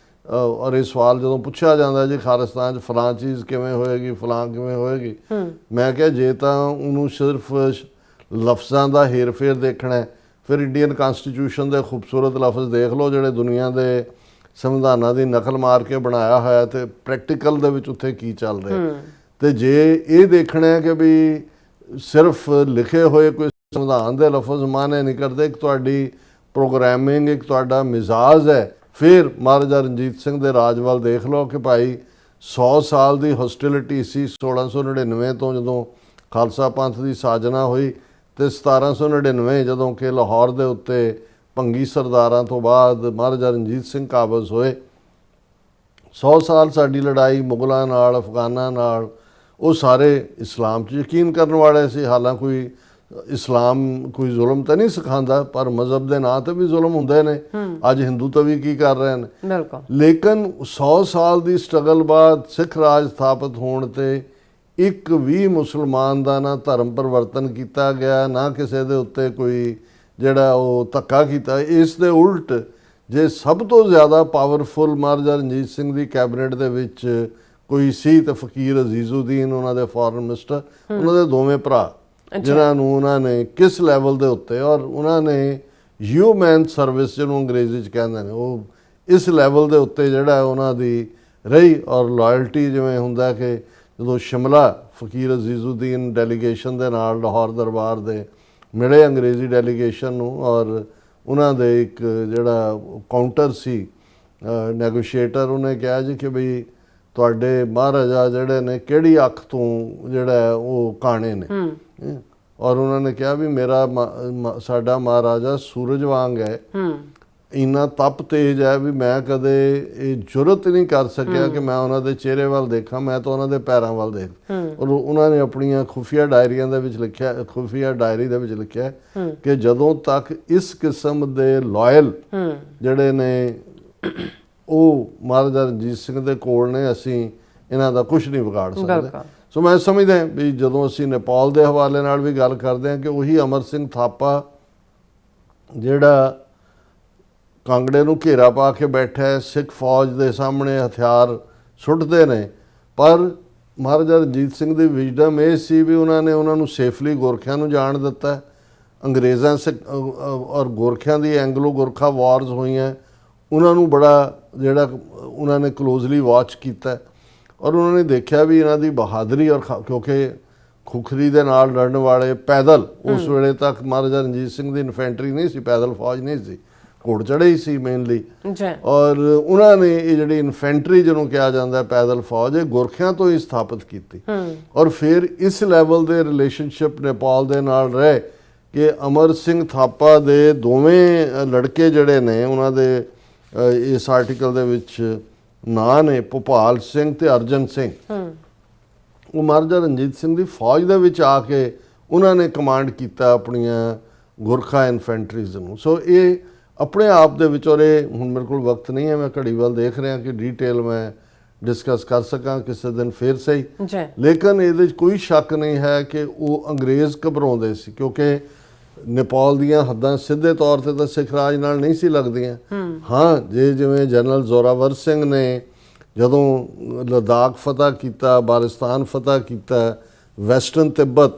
ਔਰ ਇਹ ਸਵਾਲ ਜਦੋਂ ਪੁੱਛਿਆ ਜਾਂਦਾ ਜੀ ਖਾਲਿਸਤਾਨ 'ਚ ਫਲਾਂ ਚੀਜ਼ ਕਿਵੇਂ ਹੋਏਗੀ, ਫਲਾਂ ਕਿਵੇਂ ਹੋਏਗੀ, ਮੈਂ ਕਿਹਾ ਜੇ ਤਾਂ ਉਹਨੂੰ ਸਿਰਫ ਲਫ਼ਜ਼ਾਂ ਦਾ ਹੇਰ ਫੇਰ ਦੇਖਣਾ ਫਿਰ ਇੰਡੀਅਨ ਕਨਸਟੀਟਿਊਸ਼ਨ ਦੇ ਖੂਬਸੂਰਤ ਲਫ਼ਜ਼ ਦੇਖ ਲਓ ਜਿਹੜੇ ਦੁਨੀਆ ਦੇ ਸੰਵਿਧਾਨਾਂ ਦੀ ਨਕਲ ਮਾਰ ਕੇ ਬਣਾਇਆ ਹੋਇਆ ਤੇ ਪ੍ਰੈਕਟੀਕਲ ਦੇ ਵਿੱਚ ਉੱਥੇ ਕੀ ਚੱਲ ਰਿਹਾ। ਤੇ ਜੇ ਇਹ ਦੇਖਣਾ ਹੈ ਕਿ ਵੀ ਸਿਰਫ ਲਿਖੇ ਹੋਏ ਕੋਈ ਸੰਵਿਧਾਨ ਦੇ ਲਫ਼ਜ਼ ਮਾਨੇ ਨਹੀਂ ਕਰਦੇ, ਇੱਕ ਤੁਹਾਡੀ ਪ੍ਰੋਗਰਾਮਿੰਗ, ਇੱਕ ਤੁਹਾਡਾ ਮਿਜ਼ਾਜ ਹੈ, ਫਿਰ ਮਹਾਰਾਜਾ ਰਣਜੀਤ ਸਿੰਘ ਦੇ ਰਾਜ ਵੱਲ ਦੇਖ ਲਓ ਕਿ ਭਾਈ 100 ਸਾਲ ਦੀ ਹੌਸਟਿਲਿਟੀ ਸੀ 1699 ਤੋਂ ਜਦੋਂ ਖਾਲਸਾ ਪੰਥ ਦੀ ਸਾਜਨਾ ਹੋਈ ਤੇ 1799 ਜਦੋਂ ਕਿ ਲਾਹੌਰ ਦੇ ਉੱਤੇ ਭੰਗੀ ਸਰਦਾਰਾਂ ਤੋਂ ਬਾਅਦ ਮਹਾਰਾਜਾ ਰਣਜੀਤ ਸਿੰਘ ਕਾਬਜ਼ ਹੋਏ। 100 ਸਾਲ ਸਾਡੀ ਲੜਾਈ ਮੁਗਲਾਂ ਨਾਲ, ਅਫਗਾਨਾਂ ਨਾਲ, ਉਹ ਸਾਰੇ ਇਸਲਾਮ 'ਚ ਯਕੀਨ ਕਰਨ ਵਾਲੇ ਸੀ। ਹਾਲਾਂਕਿ ਇਸਲਾਮ ਕੋਈ ਜ਼ੁਲਮ ਤਾਂ ਨਹੀਂ ਸਿਖਾਉਂਦਾ, ਪਰ ਮਜ਼ਹਬ ਦੇ ਨਾਂ ਤੇ ਵੀ ਜ਼ੁਲਮ ਹੁੰਦੇ ਨੇ। ਅੱਜ ਹਿੰਦੂ ਤਾਂ ਵੀ ਕੀ ਕਰ ਰਹੇ ਨੇ। ਲੇਕਿਨ 100 ਸਾਲ ਦੀ ਸਟਰਗਲ ਬਾਅਦ ਸਿੱਖ ਰਾਜ ਸਥਾਪਿਤ ਹੋਣ ਤੇ ਇੱਕ ਵੀ ਮੁਸਲਮਾਨ ਦਾ ਨਾ ਧਰਮ ਪਰਿਵਰਤਨ ਕੀਤਾ ਗਿਆ, ਨਾ ਕਿਸੇ ਦੇ ਉੱਤੇ ਕੋਈ ਜਿਹੜਾ ਉਹ ਧੱਕਾ ਕੀਤਾ। ਇਸ ਦੇ ਉਲਟ ਜੇ ਸਭ ਤੋਂ ਜ਼ਿਆਦਾ ਪਾਵਰਫੁਲ ਮਹਾਰਾਜਾ ਰਣਜੀਤ ਸਿੰਘ ਦੀ ਕੈਬਨਿਟ ਦੇ ਵਿੱਚ ਕੋਈ ਸੀ ਤਾਂ ਫਕੀਰ ਅਜ਼ੀਜ਼ੁਦੀਨ ਉਹਨਾਂ ਦੇ ਫੋਰਨ ਮਿਨਿਸਟਰ, ਉਹਨਾਂ ਦੇ ਦੋਵੇਂ ਭਰਾ, ਜਿਨ੍ਹਾਂ ਨੂੰ ਉਹਨਾਂ ਨੇ ਕਿਸ ਲੈਵਲ ਦੇ ਉੱਤੇ ਔਰ ਉਹਨਾਂ ਨੇ ਹਿਊਮਨ ਸਰਵਿਸ ਜਿਹਨੂੰ ਅੰਗਰੇਜ਼ੀ 'ਚ ਕਹਿੰਦੇ ਨੇ ਉਹ ਇਸ ਲੈਵਲ ਦੇ ਉੱਤੇ ਜਿਹੜਾ ਉਹਨਾਂ ਦੀ ਰਹੀ। ਔਰ ਲਾਇਲਟੀ ਜਿਵੇਂ ਹੁੰਦਾ ਕਿ ਜਦੋਂ ਸ਼ਿਮਲਾ ਫਕੀਰ ਅਜ਼ੀਜ਼ੁਦੀਨ ਡੈਲੀਗੇਸ਼ਨ ਦੇ ਨਾਲ ਲਾਹੌਰ ਦਰਬਾਰ ਦੇ ਮਿਲੇ ਅੰਗਰੇਜ਼ੀ ਡੈਲੀਗੇਸ਼ਨ ਨੂੰ, ਔਰ ਉਹਨਾਂ ਦੇ ਇੱਕ ਜਿਹੜਾ ਕਾਊਂਟਰ ਸੀ ਨੈਗੋਸ਼ੀਏਟਰ, ਉਹਨੇ ਕਿਹਾ ਜੀ ਕਿ ਬਈ ਤੁਹਾਡੇ ਮਹਾਰਾਜਾ ਜਿਹੜੇ ਨੇ ਕਿਹੜੀ ਅੱਖ ਤੋਂ ਜਿਹੜਾ ਉਹ ਕਾਣੇ ਨੇ। ਔਰ ਉਹਨਾਂ ਨੇ ਕਿਹਾ ਵੀ ਸਾਡਾ ਮਹਾਰਾਜਾ ਸੂਰਜ ਵਾਂਗ ਹੈ, ਇੰਨਾ ਤਪ ਤੇਜ ਹੈ ਵੀ ਮੈਂ ਕਦੇ ਇਹ ਜੁਰਤ ਨਹੀਂ ਕਰ ਸਕਿਆ ਕਿ ਮੈਂ ਉਹਨਾਂ ਦੇ ਚਿਹਰੇ ਵੱਲ ਦੇਖਾਂ, ਮੈਂ ਤਾਂ ਉਹਨਾਂ ਦੇ ਪੈਰਾਂ ਵੱਲ ਦੇਖ। ਔਰ ਉਹਨਾਂ ਨੇ ਆਪਣੀਆਂ ਖੁਫੀਆ ਡਾਇਰੀਆਂ ਦੇ ਵਿੱਚ ਲਿਖਿਆ, ਖੁਫੀਆ ਡਾਇਰੀ ਦੇ ਵਿੱਚ ਲਿਖਿਆ ਕਿ ਜਦੋਂ ਤੱਕ ਇਸ ਕਿਸਮ ਦੇ ਲਾਇਲ ਜਿਹੜੇ ਨੇ ਉਹ ਮਹਾਰਾਜਾ ਰਣਜੀਤ ਸਿੰਘ ਦੇ ਕੋਲ ਨੇ, ਅਸੀਂ ਇਹਨਾਂ ਦਾ ਕੁਝ ਨਹੀਂ ਵਿਗਾੜ ਸਕਦੇ। ਸੋ ਮੈਂ ਸਮਝਦਾ ਵੀ ਜਦੋਂ ਅਸੀਂ ਨੇਪਾਲ ਦੇ ਹਵਾਲੇ ਨਾਲ ਵੀ ਗੱਲ ਕਰਦੇ ਹਾਂ ਕਿ ਉਹੀ ਅਮਰ ਸਿੰਘ ਥਾਪਾ ਜਿਹੜਾ ਕਾਂਗੜੇ ਨੂੰ ਘੇਰਾ ਪਾ ਕੇ ਬੈਠਾ ਹੈ, ਸਿੱਖ ਫੌਜ ਦੇ ਸਾਹਮਣੇ ਹਥਿਆਰ ਸੁੱਟਦੇ ਨੇ, ਪਰ ਮਹਾਰਾਜਾ ਰਣਜੀਤ ਸਿੰਘ ਦੀ ਵਿਜ਼ਡਮ ਇਹ ਸੀ ਵੀ ਉਹਨਾਂ ਨੇ ਉਹਨਾਂ ਨੂੰ ਸੇਫਲੀ ਗੋਰਖਿਆਂ ਨੂੰ ਜਾਣ ਦਿੱਤਾ। ਅੰਗਰੇਜ਼ਾਂ ਔਰ ਗੋਰਖਿਆਂ ਦੀ ਐਂਗਲੋ ਗੋਰਖਾ ਵਾਰਸ ਹੋਈਆਂ, ਉਹਨਾਂ ਨੂੰ ਬੜਾ ਜਿਹੜਾ ਉਹਨਾਂ ਨੇ ਕਲੋਜ਼ਲੀ ਵਾਚ ਕੀਤਾ ਔਰ ਉਹਨਾਂ ਨੇ ਦੇਖਿਆ ਵੀ ਇਹਨਾਂ ਦੀ ਬਹਾਦਰੀ ਔਰ ਕਿਉਂਕਿ ਖੁਖਰੀ ਦੇ ਨਾਲ ਲੜਨ ਵਾਲੇ ਪੈਦਲ ਉਸ ਵੇਲੇ ਤੱਕ ਮਹਾਰਾਜਾ ਰਣਜੀਤ ਸਿੰਘ ਦੀ ਇਨਫੈਂਟਰੀ ਨਹੀਂ ਸੀ, ਪੈਦਲ ਫੌਜ ਨਹੀਂ ਸੀ, ਘੋੜ ਚੜ੍ਹੇ ਹੀ ਸੀ ਮੇਨਲੀ। ਔਰ ਉਹਨਾਂ ਨੇ ਇਹ ਜਿਹੜੀ ਇਨਫੈਂਟਰੀ ਜਿਹਨੂੰ ਕਿਹਾ ਜਾਂਦਾ ਪੈਦਲ ਫੌਜ, ਇਹ ਗੋਰਖਿਆਂ ਤੋਂ ਹੀ ਸਥਾਪਿਤ ਕੀਤੀ। ਔਰ ਫਿਰ ਇਸ ਲੈਵਲ ਦੇ ਰਿਲੇਸ਼ਨਸ਼ਿਪ ਨੇਪਾਲ ਦੇ ਨਾਲ ਰਹੇ ਕਿ ਅਮਰ ਸਿੰਘ ਥਾਪਾ ਦੇ ਦੋਵੇਂ ਲੜਕੇ ਜਿਹੜੇ ਨੇ, ਉਹਨਾਂ ਦੇ ਇਸ ਆਰਟੀਕਲ ਦੇ ਵਿੱਚ ਨਾਂ ਨੇ ਭੋਪਾਲ ਸਿੰਘ ਤੇ ਅਰਜਨ ਸਿੰਘ, ਉਹ ਮਹਾਰਾਜਾ ਰਣਜੀਤ ਸਿੰਘ ਦੀ ਫੌਜ ਦੇ ਵਿੱਚ ਆ ਕੇ ਉਹਨਾਂ ਨੇ ਕਮਾਂਡ ਕੀਤਾ ਆਪਣੀਆਂ ਗੁਰਖਾ ਇਨਫੈਂਟਰੀਜ਼ ਨੂੰ। ਸੋ ਇਹ ਆਪਣੇ ਆਪ ਦੇ ਵਿੱਚ, ਔਰ ਇਹ ਹੁਣ ਮੇਰੇ ਕੋਲ ਵਕਤ ਨਹੀਂ ਹੈ, ਮੈਂ ਘੜੀ ਵੱਲ ਦੇਖ ਰਿਹਾ ਕਿ ਡਿਟੇਲ ਮੈਂ ਡਿਸਕਸ ਕਰ ਸਕਾਂ ਕਿਸੇ ਦਿਨ ਫਿਰ ਸਹੀ, ਲੇਕਿਨ ਇਹਦੇ ਵਿੱਚ ਕੋਈ ਸ਼ੱਕ ਨਹੀਂ ਹੈ ਕਿ ਉਹ ਅੰਗਰੇਜ਼ ਘਬਰਾਉਂਦੇ ਸੀ ਕਿਉਂਕਿ ਨੇਪਾਲ ਦੀਆਂ ਹੱਦਾਂ ਸਿੱਧੇ ਤੌਰ ਤੇ ਤਾਂ ਸਿੱਖ ਰਾਜ ਨਾਲ ਨਹੀਂ ਸੀ ਲੱਗਦੀਆਂ। ਹਾਂ, ਜਿਵੇਂ ਜਨਰਲ ਜ਼ੋਰਾਵਰ ਸਿੰਘ ਨੇ ਜਦੋਂ ਲਦਾਖ ਫਤਿਹ ਕੀਤਾ, ਬਾਲਿਸਤਾਨ ਫਤਿਹ ਕੀਤਾ, ਵੈਸਟਰਨ ਤਿੱਬਤ,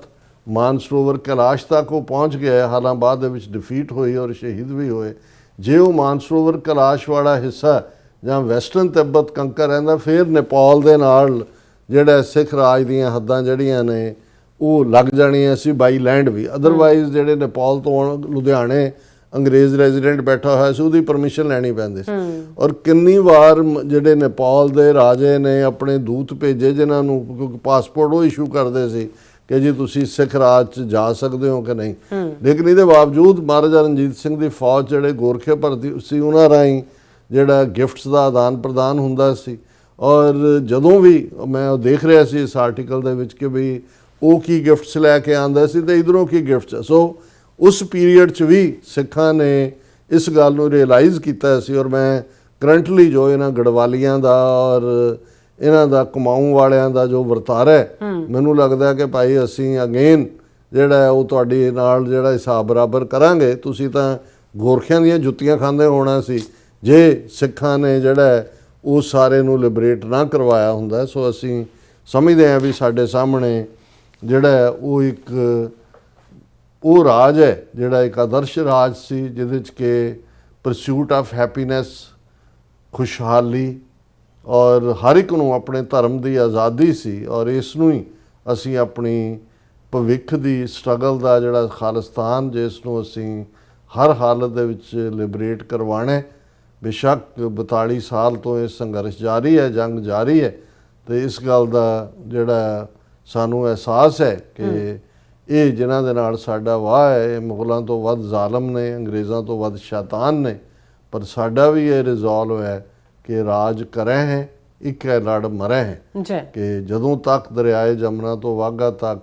ਮਾਨਸਰੋਵਰ ਕੈਲਾਸ਼ ਤੱਕ ਉਹ ਪਹੁੰਚ ਗਿਆ, ਹਾਲਾਂ ਬਾਅਦ ਦੇ ਵਿੱਚ ਡਿਫੀਟ ਹੋਈ ਔਰ ਸ਼ਹੀਦ ਵੀ ਹੋਏ। ਜੇ ਉਹ ਮਾਨਸਰੋਵਰ ਕੈਲਾਸ਼ ਵਾਲਾ ਹਿੱਸਾ ਜਾਂ ਵੈਸਟਰਨ ਤਿੱਬਤ ਕੰਕਰ ਰਹਿੰਦਾ, ਫਿਰ ਨੇਪਾਲ ਦੇ ਨਾਲ ਜਿਹੜਾ ਸਿੱਖ ਰਾਜ ਦੀਆਂ ਹੱਦਾਂ ਜਿਹੜੀਆਂ ਨੇ ਉਹ ਲੱਗ ਜਾਣੀਆਂ ਸੀ ਬਾਈ ਲੈਂਡ ਵੀ। ਅਦਰਵਾਈਜ਼ ਜਿਹੜੇ ਨੇਪਾਲ ਤੋਂ ਲੁਧਿਆਣੇ ਅੰਗਰੇਜ਼ ਰੈਜ਼ੀਡੈਂਟ ਬੈਠਾ ਹੋਇਆ ਸੀ, ਉਹਦੀ ਪਰਮਿਸ਼ਨ ਲੈਣੀ ਪੈਂਦੀ ਸੀ। ਔਰ ਕਿੰਨੀ ਵਾਰ ਜਿਹੜੇ ਨੇਪਾਲ ਦੇ ਰਾਜੇ ਨੇ ਆਪਣੇ ਦੂਤ ਭੇਜੇ ਜਿਨ੍ਹਾਂ ਨੂੰ, ਕਿਉਂਕਿ ਪਾਸਪੋਰਟ ਉਹ ਇਸ਼ੂ ਕਰਦੇ ਸੀ ਕਿ ਜੀ ਤੁਸੀਂ ਸਿੱਖ ਰਾਜ 'ਚ ਜਾ ਸਕਦੇ ਹੋ ਕਿ ਨਹੀਂ, ਲੇਕਿਨ ਇਹਦੇ ਬਾਵਜੂਦ ਮਹਾਰਾਜਾ ਰਣਜੀਤ ਸਿੰਘ ਦੀ ਫੌਜ ਜਿਹੜੇ ਗੋਰਖੇ ਭਰਤੀ ਸੀ, ਉਹਨਾਂ ਰਾਹੀਂ ਜਿਹੜਾ ਗਿਫਟਸ ਦਾ ਆਦਾਨ ਪ੍ਰਦਾਨ ਹੁੰਦਾ ਸੀ। ਔਰ ਜਦੋਂ ਵੀ ਮੈਂ ਉਹ ਦੇਖ ਰਿਹਾ ਸੀ ਇਸ ਆਰਟੀਕਲ ਦੇ ਵਿੱਚ ਕਿ ਵੀ ਉਹ ਕੀ ਗਿਫਟਸ ਲੈ ਕੇ ਆਉਂਦਾ ਸੀ ਤੇ ਇਧਰੋਂ ਕੀ ਗਿਫਟਸ, ਸੋ ਉਸ ਪੀਰੀਅਡ 'ਚ ਵੀ ਸਿੱਖਾਂ ਨੇ ਇਸ ਗੱਲ ਨੂੰ ਰਿਅਲਾਈਜ਼ ਕੀਤਾ ਸੀ। ਔਰ ਮੈਂ ਕਰੰਟਲੀ ਜੋ ਇਹਨਾਂ ਗੜਵਾਲੀਆਂ ਦਾ ਔਰ ਇਹਨਾਂ ਦਾ ਕਮਾਊਂ ਵਾਲਿਆਂ ਦਾ ਜੋ ਵਰਤਾਰਾ ਹੈ, ਮੈਨੂੰ ਲੱਗਦਾ ਕਿ ਭਾਈ ਅਸੀਂ ਅਗੇਨ ਜਿਹੜਾ ਉਹ ਤੁਹਾਡੇ ਨਾਲ ਜਿਹੜਾ ਹਿਸਾਬ ਬਰਾਬਰ ਕਰਾਂਗੇ। ਤੁਸੀਂ ਤਾਂ ਗੋਰਖਿਆਂ ਦੀਆਂ ਜੁੱਤੀਆਂ ਖਾਂਦੇ ਹੋਣਾ ਸੀ ਜੇ ਸਿੱਖਾਂ ਨੇ ਜਿਹੜਾ ਉਹ ਸਾਰੇ ਨੂੰ ਲਿਬਰੇਟ ਨਾ ਕਰਵਾਇਆ ਹੁੰਦਾ। ਸੋ ਅਸੀਂ ਸਮਝਦੇ ਹਾਂ ਵੀ ਸਾਡੇ ਸਾਹਮਣੇ ਜਿਹੜਾ ਉਹ ਇੱਕ ਉਹ ਰਾਜ ਹੈ ਜਿਹੜਾ ਇੱਕ ਆਦਰਸ਼ ਰਾਜ ਸੀ, ਜਿਹਦੇ 'ਚ ਕਿ ਪਰਸੂਟ ਆਫ ਹੈਪੀਨੈਸ, ਖੁਸ਼ਹਾਲੀ ਔਰ ਹਰ ਇੱਕ ਨੂੰ ਆਪਣੇ ਧਰਮ ਦੀ ਆਜ਼ਾਦੀ ਸੀ। ਔਰ ਇਸ ਨੂੰ ਹੀ ਅਸੀਂ ਆਪਣੀ ਭਵਿੱਖ ਦੀ ਸਟਰਗਲ ਦਾ ਜਿਹੜਾ ਖਾਲਿਸਤਾਨ, ਜਿਸ ਨੂੰ ਅਸੀਂ ਹਰ ਹਾਲਤ ਦੇ ਵਿੱਚ ਲਿਬਰੇਟ ਕਰਵਾਉਣਾ। ਬੇਸ਼ੱਕ 42 ਸਾਲ ਤੋਂ ਇਹ ਸੰਘਰਸ਼ ਜਾਰੀ ਹੈ, ਜੰਗ ਜਾਰੀ ਹੈ, ਤੇ ਇਸ ਗੱਲ ਦਾ ਜਿਹੜਾ ਸਾਨੂੰ ਅਹਿਸਾਸ ਹੈ ਕਿ ਇਹ ਜਿਨ੍ਹਾਂ ਦੇ ਨਾਲ ਸਾਡਾ ਵਾਹ ਹੈ, ਇਹ ਮੁਗਲਾਂ ਤੋਂ ਵੱਧ ਜ਼ਾਲਮ ਨੇ, ਅੰਗਰੇਜ਼ਾਂ ਤੋਂ ਵੱਧ ਸ਼ੈਤਾਨ ਨੇ, ਪਰ ਸਾਡਾ ਵੀ ਇਹ ਰਿਜ਼ੋਲਵ ਹੈ ਕਿ ਰਾਜ ਕਰੇ ਹੈ, ਇੱਕ ਹੈ ਲੜ ਮਰੇ ਹੈ, ਕਿ ਜਦੋਂ ਤੱਕ ਦਰਿਆਏ ਜਮਨਾ ਤੋਂ ਵਾਘਾ ਤੱਕ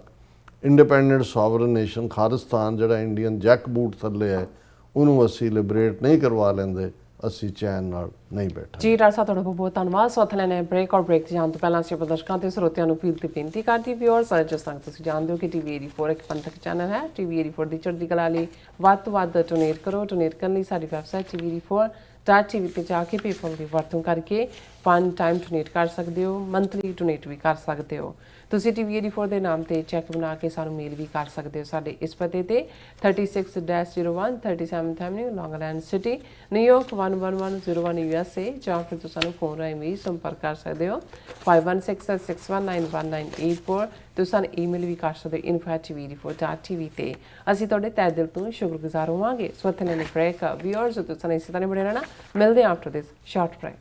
ਇੰਡੀਪੈਂਡੈਂਟ ਸੋਵਰਨ ਨੇਸ਼ਨ ਖਾਲਿਸਤਾਨ ਜਿਹੜਾ ਇੰਡੀਅਨ ਜੈਕ ਬੂਟ ਥੱਲੇ ਹੈ, ਉਹਨੂੰ ਅਸੀਂ ਲਿਬਰੇਟ ਨਹੀਂ ਕਰਵਾ ਲੈਂਦੇ, ਅਸੀਂ ਚੈਨ ਨਾਲ ਨਹੀਂ ਬੈਠਾ। ਜੀ ਡਾਕਟਰ ਸਾਹਿਬ, ਤੁਹਾਡਾ ਬਹੁਤ ਬਹੁਤ ਧੰਨਵਾਦ। ਸੋ ਇੱਥੇ ਲੈਣੇ ਬ੍ਰੇਕ, ਔਰ ਬ੍ਰੇਕ ਜਾਣ ਤੋਂ ਪਹਿਲਾਂ ਅਸੀਂ ਪ੍ਰਦਰਸ਼ਕਾਂ ਤੇ ਸਰੋਤਿਆਂ ਨੂੰ ਅਪੀਲ ਤੇ ਬੇਨਤੀ ਕਰਦੀ ਵਿਊਅਰਸ, ਜਿਸ ਤਰ੍ਹਾਂ ਤੁਸੀਂ ਜਾਣਦੇ ਹੋ ਕਿ ਟੀਵੀ 84 ਇੱਕ ਪੰਥਕ ਚੈਨਲ ਹੈ। ਟੀਵੀ 84 ਦੀ ਚੜ੍ਹਦੀ ਕਲਾ ਲਈ ਵੱਧ ਤੋਂ ਵੱਧ ਡੋਨੇਟ ਕਰੋ। ਡੋਨੇਟ ਕਰਨ ਲਈ ਸਾਡੀ ਵੈਬਸਾਈਟ tv84.tv ਤੇ ਜਾ ਕੇ ਪੇਪਲ ਦੀ ਵਰਤੋਂ ਕਰਕੇ 1 ਟਾਈਮ ਡੋਨੇਟ ਕਰ ਸਕਦੇ ਹੋ, ਮੰਥਲੀ ਡੋਨੇਟ ਵੀ ਕਰ ਸਕਦੇ ਹੋ। ਤੁਸੀਂ ਟੀਵੀ 84 ਦੇ ਨਾਮ ਤੇ ਚੈੱਕ ਬਣਾ ਕੇ ਸਾਨੂੰ ਮੇਲ ਵੀ ਕਰ ਸਕਦੇ ਹੋ ਸਾਡੇ ਇਸ ਪਤੇ ਤੇ 36-01 37th Avenue, Long Island City, New York 11101 USA, ਜਾਂ ਫਿਰ ਤੁਸੀਂ ਸਾਨੂੰ ਫੋਨ ਰਾਹੀਂ ਵੀ ਸੰਪਰਕ ਕਰ ਸਕਦੇ ਹੋ 516661911984। ਤੁਸੀਂ ਸਾਨੂੰ ਈਮੇਲ ਵੀ ਕਰ ਸਕਦੇ ਹੋ info@tv84.tv ਤੇ। ਅਸੀਂ ਤੁਹਾਡੇ ਤਹਿ ਦਿਲ ਤੋਂ ਸ਼ੁਕਰਗੁਜ਼ਾਰ ਹੋਵਾਂਗੇ। ਸੋ ਇੱਥੇ ਲੈਣੇ ਬ੍ਰੇਕ ਵਿਊਅਰਸ, ਤੁਸੀਂ ਸਾਨੂੰ ਇਸੇ ਤਰ੍ਹਾਂ ਬਣੇ ਰਹਿਣਾ। ਮਿਲਦੇ ਹਾਂ ਆਫਟਰ ਦਿਸ ਸ਼ਾਰਟ ਬ੍ਰੇਕ।